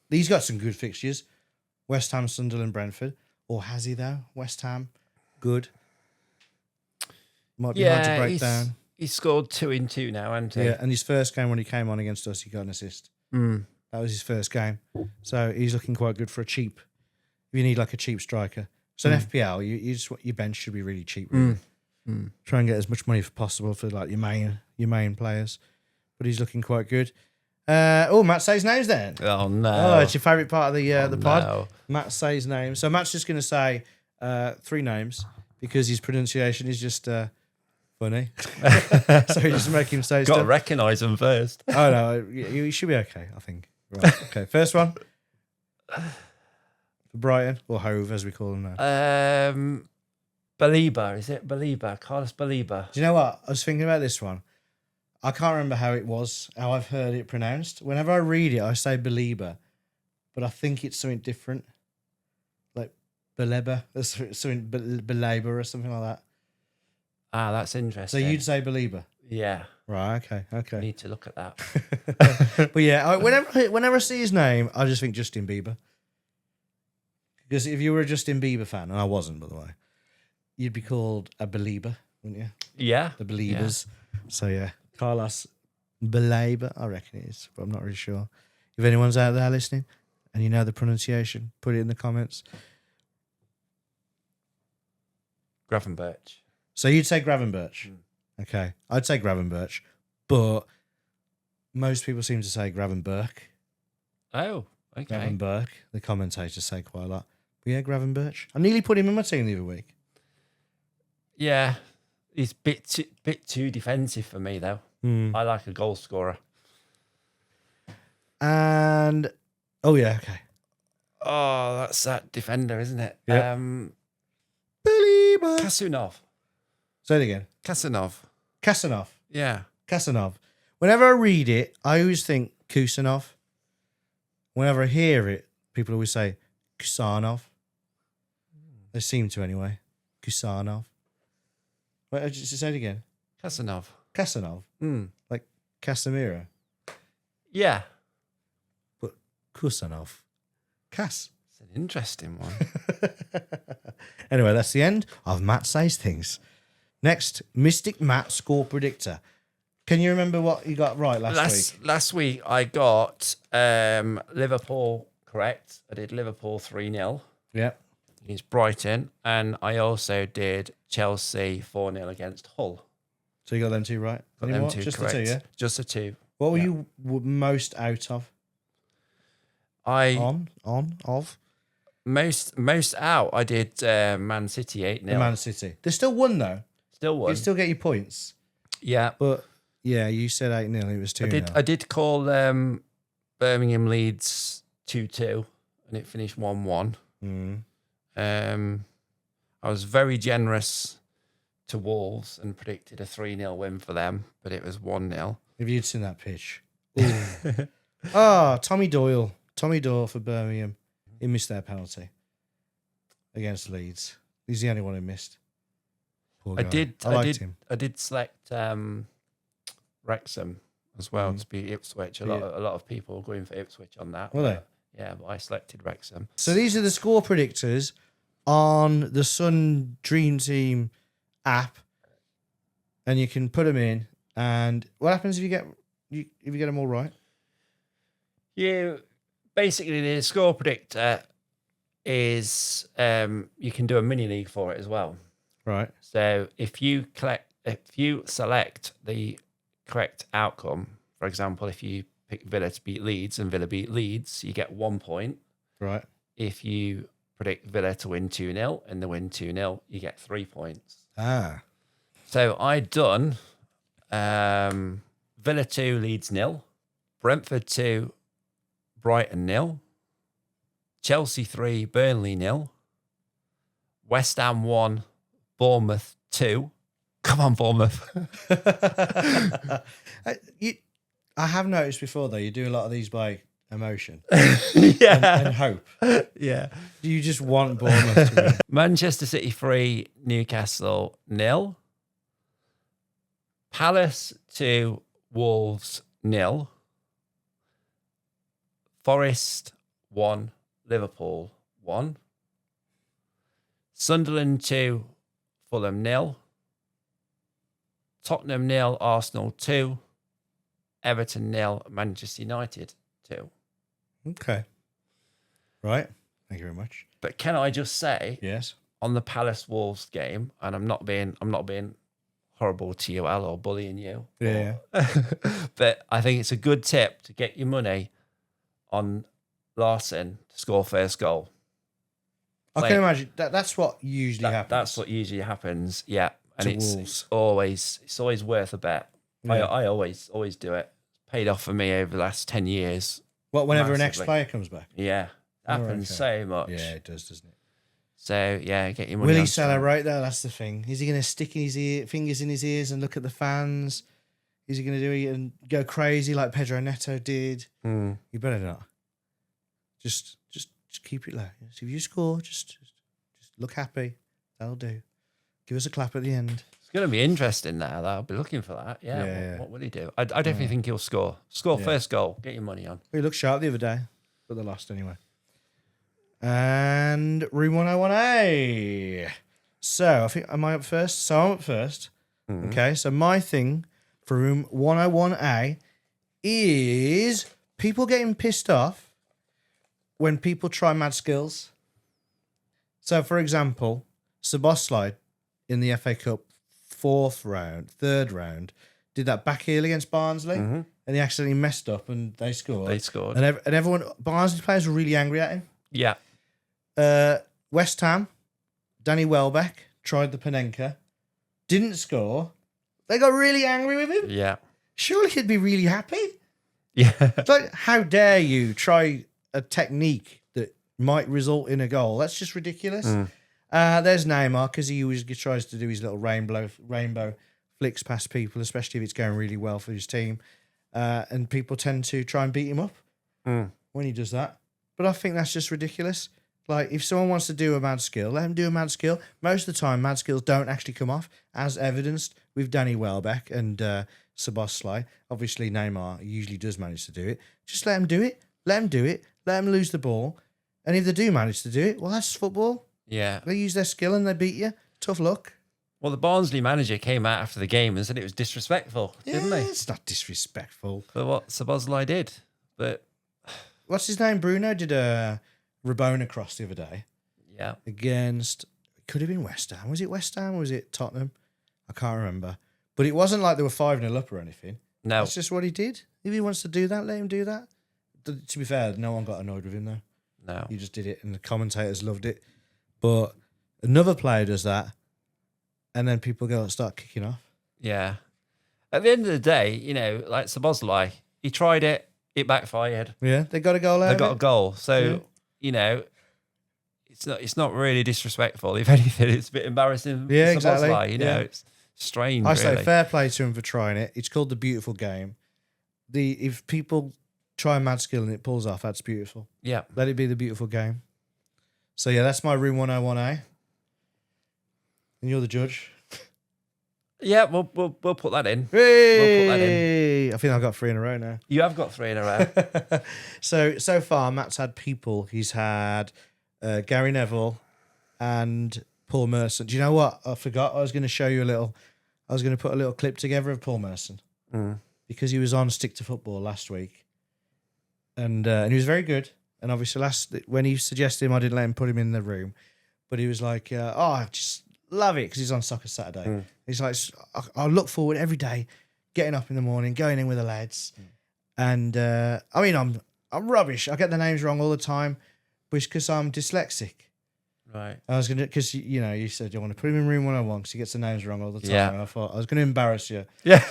he's got some good fixtures. West Ham, Sunderland, Brentford. Or has he though? West Ham, good. Might be hard to break down. He's scored 2 in 2 now, hasn't he? Yeah, and his first game when he came on against us, he got an assist. That was his first game. So he's looking quite good for a cheap. If you need like a cheap striker. So in FPL, you just your bench should be really cheap. Really. Try and get as much money as possible for like your main players. But he's looking quite good. Matt says names then. Oh no! Oh, it's your favourite part of the pod. No. Matt says names. So Matt's just going to say 3 names because his pronunciation is just funny. So you just make him say Got to stuff. recognise them first. Oh no, you should be okay. I think. Right. Okay. First one. Brighton or Hove as we call them now. Belieber, is it Belieber? Carlos Belieber. Do you know what? I was thinking about this one. I can't remember how I've heard it pronounced. Whenever I read it, I say Belieber, but I think it's something different, like Beleba, or something Belabor or something like that. Ah, that's So interesting. you'd say Belieber, Yeah. right? I Okay. need to look at that. But yeah, whenever I see his name, I just think Justin Bieber. Because if you were a Justin Bieber fan, and I wasn't, by the way, you'd be called a Belieber, wouldn't you? Yeah. The Beliebers. So yeah, Carlos Belieber, I reckon it is, but I'm not really sure. If anyone's out there listening and you know the pronunciation, put it in the comments. Gravenberch. So you'd say Gravenberch. Okay. I'd say Gravenberch, but most people seem to say Gravenberch. Oh, okay. Gravenberch. The commentators say quite a lot. But yeah, Gravenberch. I nearly put him in my team the other week. Yeah. He's bit too defensive for me, though. I like a goal scorer. And, oh yeah, okay. Oh, that's that defender, isn't it? Yep. Belieber. Kasunov. Say it again. Kasanov. Yeah. Kasanov. Whenever I read it, I always think Kusanov. Whenever I hear it, people always say Kusanov. They seem to anyway. Kusanov. Wait, just say it again. Kasunov. Kasanov. Like Casemiro. Yeah. But Kusanov. It's an interesting one. Anyway, that's the end of Matt Says Things. Next, Mystic Matt Score Predictor. Can you remember what you got right last week? Last week I got Liverpool correct. I did Liverpool 3-0 Yep. against Brighton, and I also did Chelsea 4-0 against Hull. So you got them two right? Got Any them more? two Just correct. the two, yeah? Just the two. What were you most out of? Most out. I did Man City 8-0. The Man City. They still won though. Still won. You still get your points. Yeah. But yeah, you said 8-0. It was 2-0. I did call Birmingham Leeds 2-2, and it finished 1-1. I was very generous to Wolves and predicted a 3-0 win for them, but it was 1-0. If you'd seen that pitch. Tommy Doyle. Tommy Doyle for Birmingham. He missed their penalty against Leeds. He's the only one who missed. Poor guy. I liked him. I did select Wrexham as well to be Ipswich. A lot of people were going for Ipswich on that. Were they? Yeah, but I selected Wrexham. So these are the score predictors on the Sun Dream Team app, and you can put them in. And what happens if you get them all right? You basically the score predictor is you can do a mini league for it as well. Right. So if you select the correct outcome, for example, if you pick Villa to beat Leeds and Villa beat Leeds, you get 1 point. Right. If you predict Villa to win 2-0 and they win 2-0, you get 3 points. Ah. So I'd done Villa 2, Leeds 0, Brentford 2, Brighton 0, Chelsea 3, Burnley 0, West Ham 1, Bournemouth 2. Come on, Bournemouth. I have noticed before, though, you do a lot of these by emotion Yeah. and hope. Yeah. You just want Bournemouth to win. Manchester City 3, Newcastle 0, Palace 2, Wolves 0, Forest 1, Liverpool 1, Sunderland 2, Fulham 0, Tottenham 0, Arsenal 2, Everton 0, Manchester United 2. Okay. Right. Thank you very much. But can I just say, Yes. on the Palace Wolves game, and I'm not being horrible to you, Al, or bullying you. Yeah. But I think it's a good tip to get your money on Larson to score first goal. I can imagine that's what usually happens. That's what usually happens. Yeah, and To it's Wolves. always worth a bet. Yeah. I always do it. It's paid off for me over the last 10 years. What, whenever an Massively. ex-player comes back? Yeah, happens okay. so much. Yeah, it does, doesn't it? So yeah, get your money. Will he on celebrate though? That's the thing. Is he going to stick his fingers in his ears and look at the fans? Is he going to do it and go crazy like Pedro Neto did? Mm. You better not. Just keep it low. If you score, just look happy. That'll do. Give us a clap at the end. It's going to be interesting now. I'll be looking for that. Yeah. Yeah. What will he do? I definitely think he'll score. Score first goal. Get your money on. He looked sharp the other day, but they lost anyway. And room 101A. So I think, am I up first? So I'm up first. Mm-hmm. Okay, so my thing for room 101A is people getting pissed off when people try mad skills. So, for example, Szoboszlai in the FA Cup third round, did that back heel against Barnsley, and he accidentally messed up and they scored. They scored. And everyone, Barnsley players were really angry at him. Yeah. West Ham, Danny Welbeck tried the Panenka, didn't score. They got really angry with him. Yeah. Surely he'd be really happy. Yeah. It's like, how dare you try a technique that might result in a goal? That's just ridiculous. There's Neymar, because he always tries to do his little rainbow flicks past people, especially if it's going really well for his team. And people tend to try and beat him up when he does that. But I think that's just ridiculous. Like, if someone wants to do a mad skill, let him do a mad skill. Most of the time, mad skills don't actually come off, as evidenced with Danny Welbeck and Szoboszlai. Obviously, Neymar usually does manage to do it. Just let him do it. Let him do it. Let him lose the ball. And if they do manage to do it, well, that's football. Yeah. They use their skill and they beat you. Tough luck. Well, the Barnsley manager came out after the game and said it was disrespectful, didn't they? It's not disrespectful. For what Szoboszlai did. But What's his name? Bruno did a Rabona cross the other day yeah. against, it could have been West Ham. Was it West Ham or was it Tottenham? I can't remember. But it wasn't like they were 5-0 up or anything. No. That's just what he did. If he wants to do that, let him do that. To be fair, no one got annoyed with him though. No. He just did it and the commentators loved it. But another player does that and then people start kicking off. Yeah. At the end of the day, you know, like Szoboszlai, he tried it, it backfired. Yeah, they got a goal out They of got a it. goal. So, Yeah. you know, it's not really disrespectful. If anything, it's a bit embarrassing. for Yeah, Szoboszlai, exactly. You know, Yeah. it's strange. I really. say fair play to him for trying it. It's called the beautiful game. If people try a mad skill and it pulls off, that's beautiful. Yeah. Let it be the beautiful game. So yeah, that's my room 101A. And you're the judge. Yeah, we'll put that in. Hey! We'll put that in. I think I've got 3 in a row now. You have got 3 in a row. So far, Matt's had people. He's had Gary Neville and Paul Merson. Do you know what? I forgot. I was going to show you I was going to put a little clip together of Paul Merson because he was on Stick to Football last week, and he was very good. and obviously when he suggested him, I didn't let him put him in the room, but he was like, I just love it because he's on Soccer Saturday. He's like, I look forward every day, getting up in the morning, going in with the lads, and I mean, I'm rubbish. I get the names wrong all the time, but it's because I'm dyslexic. Right. I was gonna, because you said you want to put him in room 101 because he gets the names wrong all the time. Yeah. And I thought I was going to embarrass you. Yeah.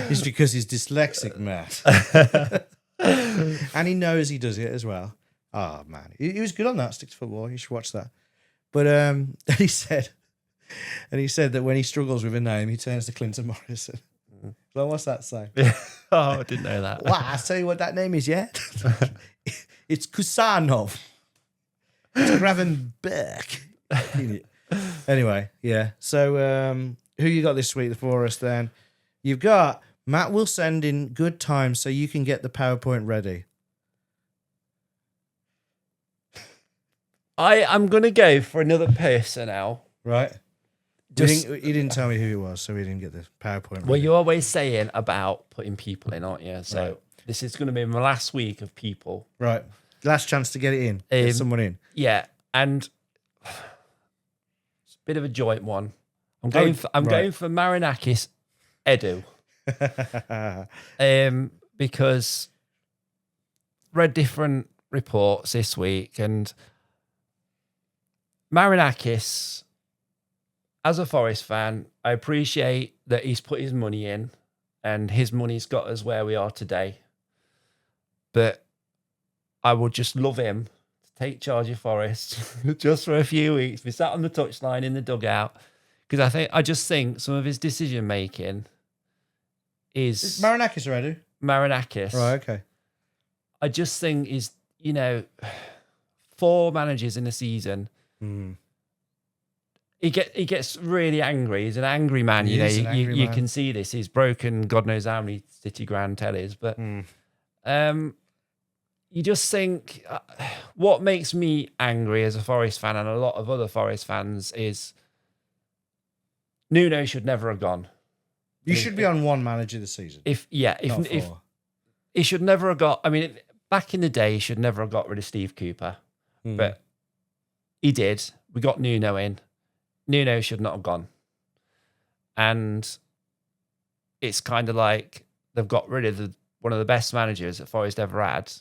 It's because he's dyslexic, Matt. And he knows he does it as well. Oh man, he was good on that. Stick to football. You should watch that. But he said that when he struggles with a name, he turns to Clinton Morrison. So what's that saying? Oh, I didn't know that. Wow, I'll tell you what that name is yet. It's Kusanov. It's Gravenberg. Anyway, yeah. So who you got this week for us then? You've got Matt will send in good time so you can get the PowerPoint ready. I'm going to go for another personnel. Right. He didn't tell me who it was, so we didn't get the PowerPoint ready. Well, you're always saying about putting people in, aren't you? So Right. This is going to be my last week of people. Right. Last chance to get it in. Get someone in. Yeah, and it's a bit of a joint one. I'm going for Marinakis Edu. Because read different reports this week, and Marinakis, as a Forest fan, I appreciate that he's put his money in and his money's got us where we are today. But I would just love him to take charge of Forest just for a few weeks, be sat on the touchline in the dugout, because I just think some of his decision making is Marinakis already? Marinakis. Right, okay. I just think is 4 managers in a season. He gets really angry. He's an angry man. You can see this. He's broken God knows how many City Grand tellies, but you just think what makes me angry as a Forest fan and a lot of other Forest fans is Nuno should never have gone. You should be on one manager this season. If he should never have got. I mean, back in the day, he should never have got rid of Steve Cooper, but he did. We got Nuno in. Nuno should not have gone, and it's kind of like they've got rid of one of the best managers that Forest ever had.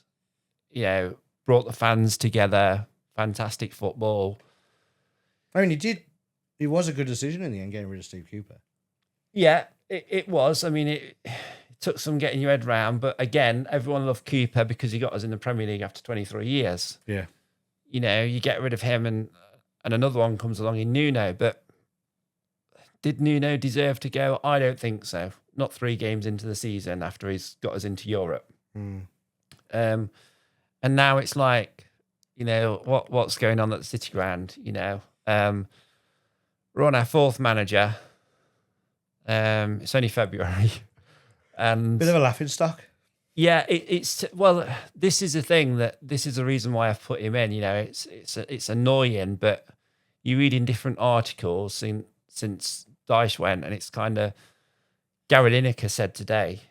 Brought the fans together. Fantastic football. I mean, he did. It was a good decision in the end, getting rid of Steve Cooper. Yeah, it was. I mean, it took some getting your head round, but again, everyone loved Cooper because he got us in the Premier League after 23 years. Yeah. You get rid of him and another one comes along in Nuno, but did Nuno deserve to go? I don't think so. Not 3 games into the season after he's got us into Europe. And now it's like, what's going on at the City Ground, We're on our 4th manager. It's only February. And bit of a laughing stock. Yeah, this is the thing this is the reason why I've put him in. It's annoying, but you read in different articles since Dyche went, and it's kind of Gary Lineker said today,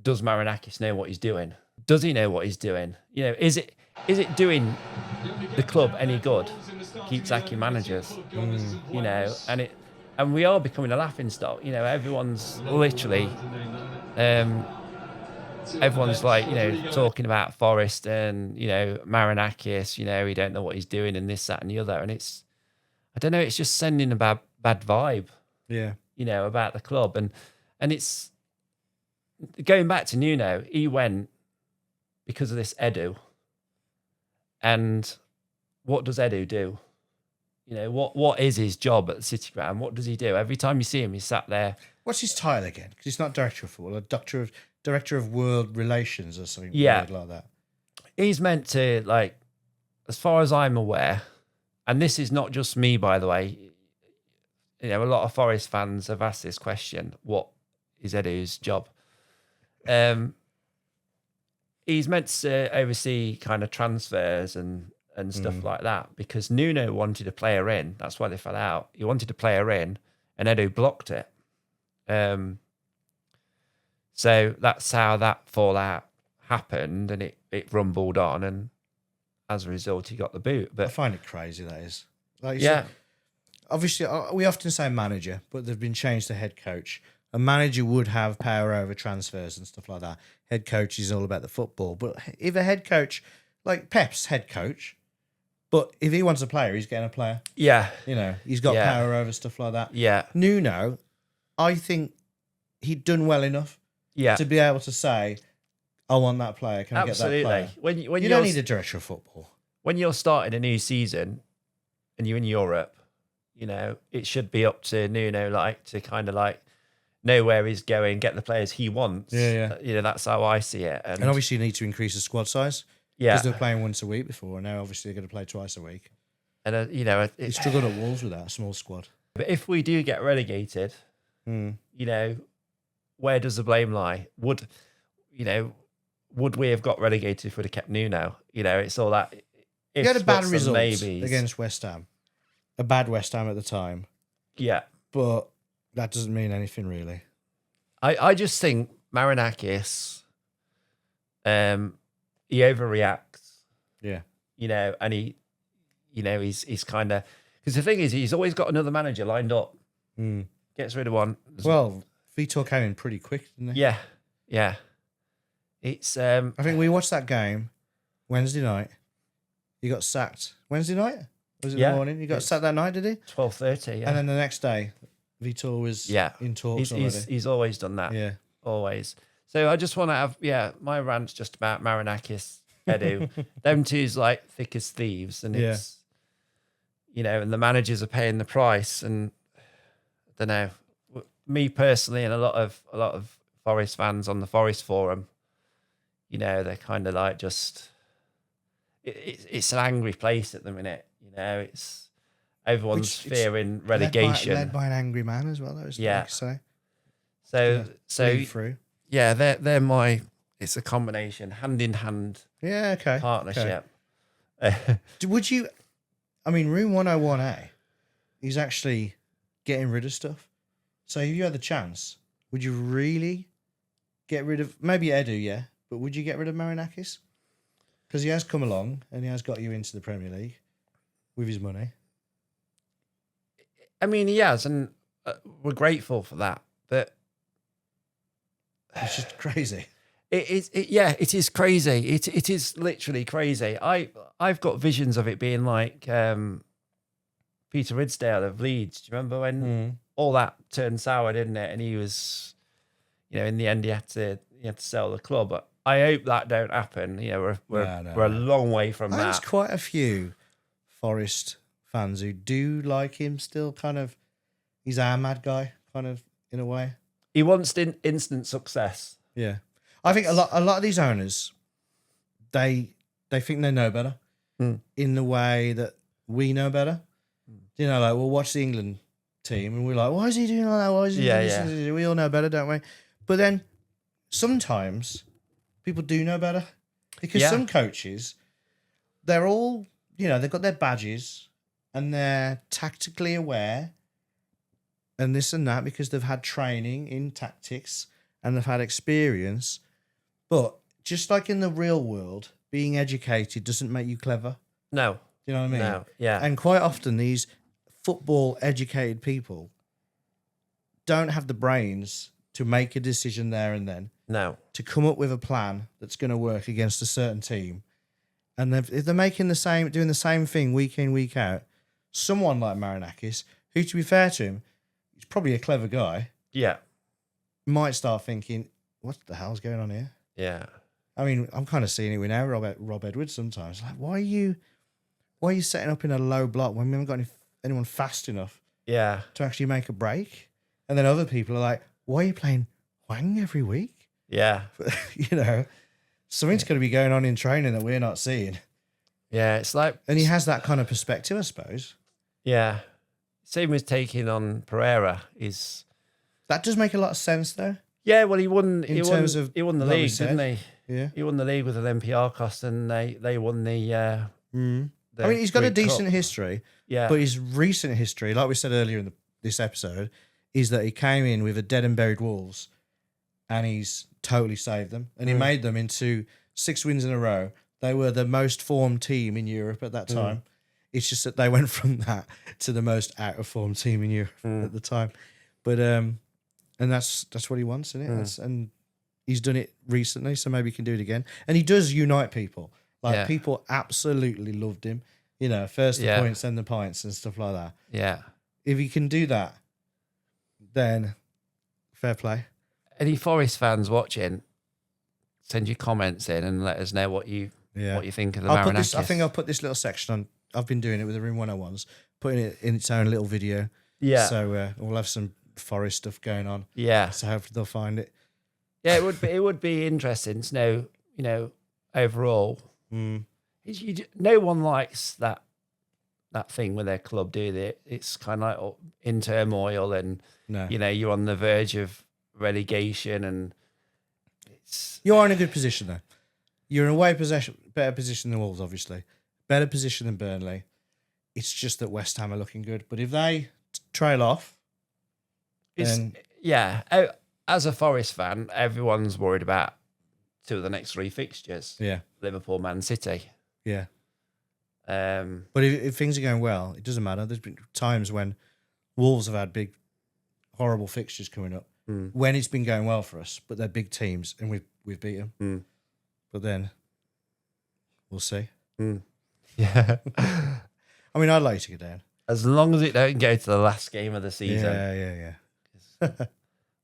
does Marinakis know what he's doing? Does he know what he's doing? Is it doing the club any good? Keep sacking managers, and we are becoming a laughing stock. Everyone's literally, everyone's like, talking about Forest and Marinakis. We don't know what he's doing and this, that, and the other. And it's, I don't know, it's just sending a bad vibe. Yeah, about the club, and it's going back to Nuno. He went because of this Edu. And what does Edu do? What is his job at the City Ground? What does he do? Every time you see him, he's sat there. What's his title again? Because he's not director of football, director of world relations or something weird like that. He's meant to, like, as far as I'm aware, and this is not just me, by the way, a lot of Forest fans have asked this question, what is Edu's job? He's meant to oversee kind of transfers and stuff like that, because Nuno wanted a player in. That's why they fell out. He wanted a player in, and Edu blocked it. So that's how that fallout happened, and it rumbled on, and as a result, he got the boot. I But find it crazy, that is. Like you yeah, said, obviously, we often say manager, but they've been changed to head coach. A manager would have power over transfers and stuff like that. Head coach is all about the football. But if a head coach, like Pep's head coach, but if he wants a player, he's getting a player. yeah, You know, he's got Yeah. power over stuff like that. yeah, Nuno, I think he'd done well enough yeah. to be able to say, I want that player. Can I get that Absolutely. player? When You you're don't need a director of football. when you're starting a new season and you're in Europe, you know, it should be up to Nuno to kind of know where he's going, get the players he wants. Yeah. You know, that's how I see it. And obviously you need to increase the squad size. yeah, Because they were playing once a week before, and now obviously they're going to play twice a week. and you know, He struggled at Wolves with that small squad. but if we do get relegated, you know, where does the blame lie? Would we have got relegated if we'd have kept Nuno? You know, it's all that. He had a bad result maybes. against West Ham. A bad West Ham at the time. Yeah, But that doesn't mean anything really. I just think Marinakis, he overreacts. Yeah. You know, and he's kind of, because the thing is, he's always got another manager lined up. Gets rid of one. Well, Vitor came in pretty quick, didn't he? Yeah. It's I think we watched that game Wednesday night. He got sacked. Wednesday night? Was it Yeah. the morning? He got sacked that night, did he? 12:30. Yeah, And then the next day, Vitor was in talks already. he's always done that. Yeah. Always. So I just want to have my rant's just about Marinakis, Edu. Them two's like thick as thieves, and it's and the managers are paying the price. And I don't know, me personally, and a lot of Forest fans on the Forest forum, you know, they're kind of like just it's an angry place at the minute. You know, it's everyone's fearing relegation. Led by an angry man as well, though, isn't it, like you say? So Lead through. yeah, they're my. It's a combination, hand in hand Yeah, okay. partnership. Would you? I mean, Room 101A is actually getting rid of stuff. So if you had the chance, would you really get rid of maybe Edu? Yeah, but would you get rid of Marinakis? Because he has come along and he has got you into the Premier League with his money. I mean, he has, and we're grateful for that. But It's just crazy. it is crazy. It is literally crazy. I've got visions of it being like Peter Ridsdale of Leeds. Do you remember when all that turned sour, didn't it? And he was, in the end, he had to sell the club. But I hope that don't happen. We're a long way from that. There's quite a few Forest fans who do like him still. Kind of, he's our mad guy, kind of in a way. He wants instant success. Yeah, I think a lot of these owners, they think they know better in the way that we know better. Like we'll watch the England team and we're like, why is he doing all that? Why is he doing this? We all know better, don't we? But then sometimes people do know better because some coaches, they're all, they've got their badges and they're tactically aware and this and that because they've had training in tactics and they've had experience. But just like in the real world, being educated doesn't make you clever. No. Do you know what I mean? No. Yeah. And quite often these football educated people don't have the brains to make a decision there and then. No. To come up with a plan that's going to work against a certain team. And if they're doing the same thing week in, week out, someone like Marinakis, who, to be fair to him, he's probably a clever guy. Yeah. Might start thinking, what the hell's going on here? Yeah. I mean, I'm kind of seeing it with now Rob Edwards sometimes. Like, why are you setting up in a low block when we haven't got anyone fast enough to actually make a break? And then other people are like, why are you playing Wang every week? Yeah. Something's going to be going on in training that we're not seeing. Yeah, it's like... And he has that kind of perspective, I suppose. Yeah. Same as taking on Pereira is... That does make a lot of sense, though. Yeah, well, he won the league, didn't he? Yeah. He won the league with an NPR cost, and they won the... I mean, he's got a decent history. Yeah. But his recent history, like we said earlier in this episode, is that he came in with a dead and buried Wolves and he's totally saved them. And he made them into 6 wins in a row. They were the most formed team in Europe at that time. It's just that they went from that to the most out of form team in Europe at the time. But and that's what he wants, isn't it? And he's done it recently, so maybe he can do it again. And he does unite people. Like people absolutely loved him. You know, first the points, then the pints and stuff like that. Yeah. If he can do that, then fair play. Any Forest fans watching, send your comments in and let us know what you think of the Marinakis. I think I'll put this little section on. I've been doing it with the Room 101s, putting it in its own little video. Yeah. So we'll have some Forest stuff going on. Yeah. So hopefully they'll find it. Yeah, it would be interesting to know, you know, overall. No one likes that thing with their club, do they? It's kind of like in turmoil and, you know, you're on the verge of relegation and you are in a good position though. You're in a better position than Wolves, obviously. Better position than Burnley. It's just that West Ham are looking good. But if they trail off, then... As a Forest fan, everyone's worried about 2 of the next 3 fixtures. Yeah. Liverpool, Man City. Yeah. But if things are going well, it doesn't matter. There's been times when Wolves have had big, horrible fixtures coming up when it's been going well for us, but they're big teams and we've beat them. But then we'll see. Yeah. I mean, I'd like to go down. As long as it don't go to the last game of the season. Yeah.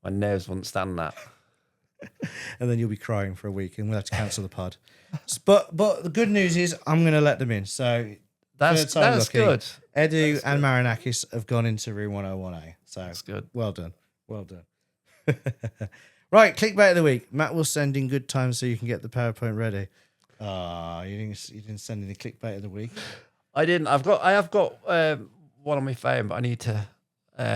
My nerves won't stand that. And then you'll be crying for a week and we'll have to cancel the pod. But the good news is I'm going to let them in. So that's good. Edu and Marinakis have gone into Room 101A. So that's good. Well done. Right, clickbait of the week. Matt will send in good time so you can get the PowerPoint ready. You didn't send in the clickbait of the week. I didn't. I have got one on my phone, but I need to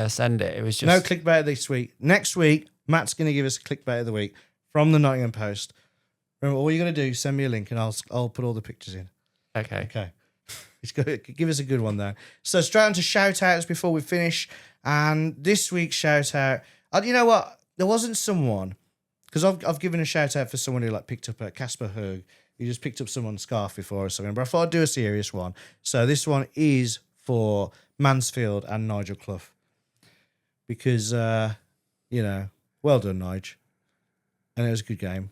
send it. It was just no clickbait this week. Next week, Matt's going to give us a clickbait of the week from the Nottingham Post. Remember, all you're going to do, send me a link and I'll put all the pictures in. Okay. He's going to give us a good one though. So straight on to shout outs before we finish. And this week's shout out, you know what? There wasn't someone, because I've given a shout out for someone who like picked up a Casper Hug. He just picked up someone's scarf before or something. But I thought I'd do a serious one. So this one is for Mansfield and Nigel Clough. Because, well done, Nige. And it was a good game.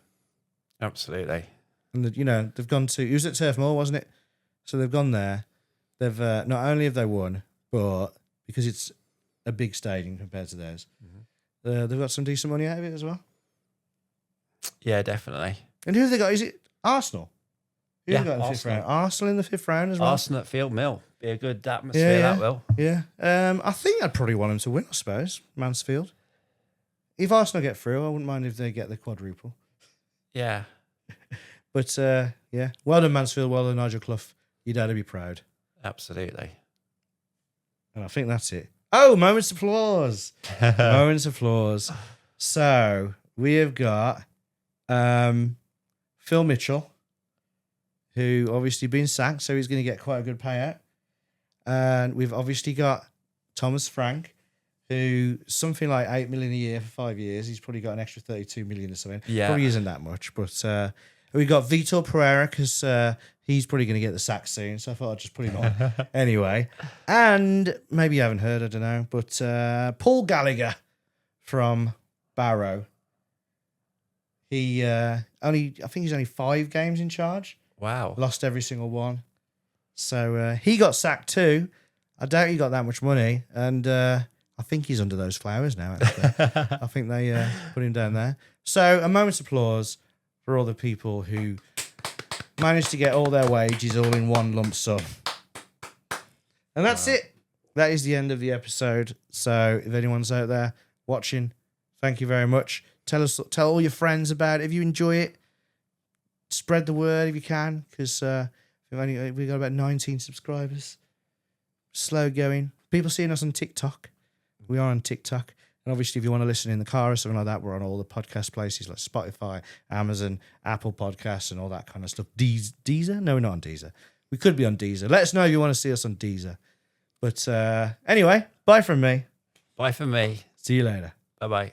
Absolutely. And, they've gone to... It was at Turf Moor, wasn't it? So they've gone there. They've not only have they won, but because it's a big stadium compared to theirs, they've got some decent money out of it as well. Yeah, definitely. And who have they got? Is it Arsenal? Who have they got in the Arsenal. 5th round? Arsenal in the 5th round as well? Arsenal at Field Mill. Be a good atmosphere, that will. Yeah. I think I'd probably want them to win, I suppose, Mansfield. If Arsenal get through, I wouldn't mind if they get the quadruple. Yeah. But, well done, Mansfield. Well done, Nigel Clough. Your dad would be proud. Absolutely. And I think that's it. Oh, moments of applause. Moments of applause. So, we have got Phil Mitchell, who obviously been sacked, so he's going to get quite a good payout. And we've obviously got Thomas Frank, who something like 8 million a year for 5 years. He's probably got an extra 32 million or something. Yeah. Probably isn't that much. But we got Vitor Pareira, because he's probably going to get the sack soon. So I thought I'd just put him on. Anyway. And maybe you haven't heard, I don't know. But Paul Gallagher from Barrow. I think he's only 5 games in charge. Wow. Lost every single one. So he got sacked too. I doubt he got that much money. And I think he's under those flowers now, actually. I think they put him down there. So a moment's applause for all the people who managed to get all their wages all in one lump sum. And that's it. That is the end of the episode. So if anyone's out there watching, thank you very much. Tell all your friends about it. If you enjoy it, spread the word if you can, because we've got about 19 subscribers. Slow going. People seeing us on TikTok. We are on TikTok. And obviously, if you want to listen in the car or something like that, we're on all the podcast places like Spotify, Amazon, Apple Podcasts, and all that kind of stuff. Deezer? No, we're not on Deezer. We could be on Deezer. Let us know if you want to see us on Deezer. But anyway, bye from me. Bye from me. See you later. Bye-bye.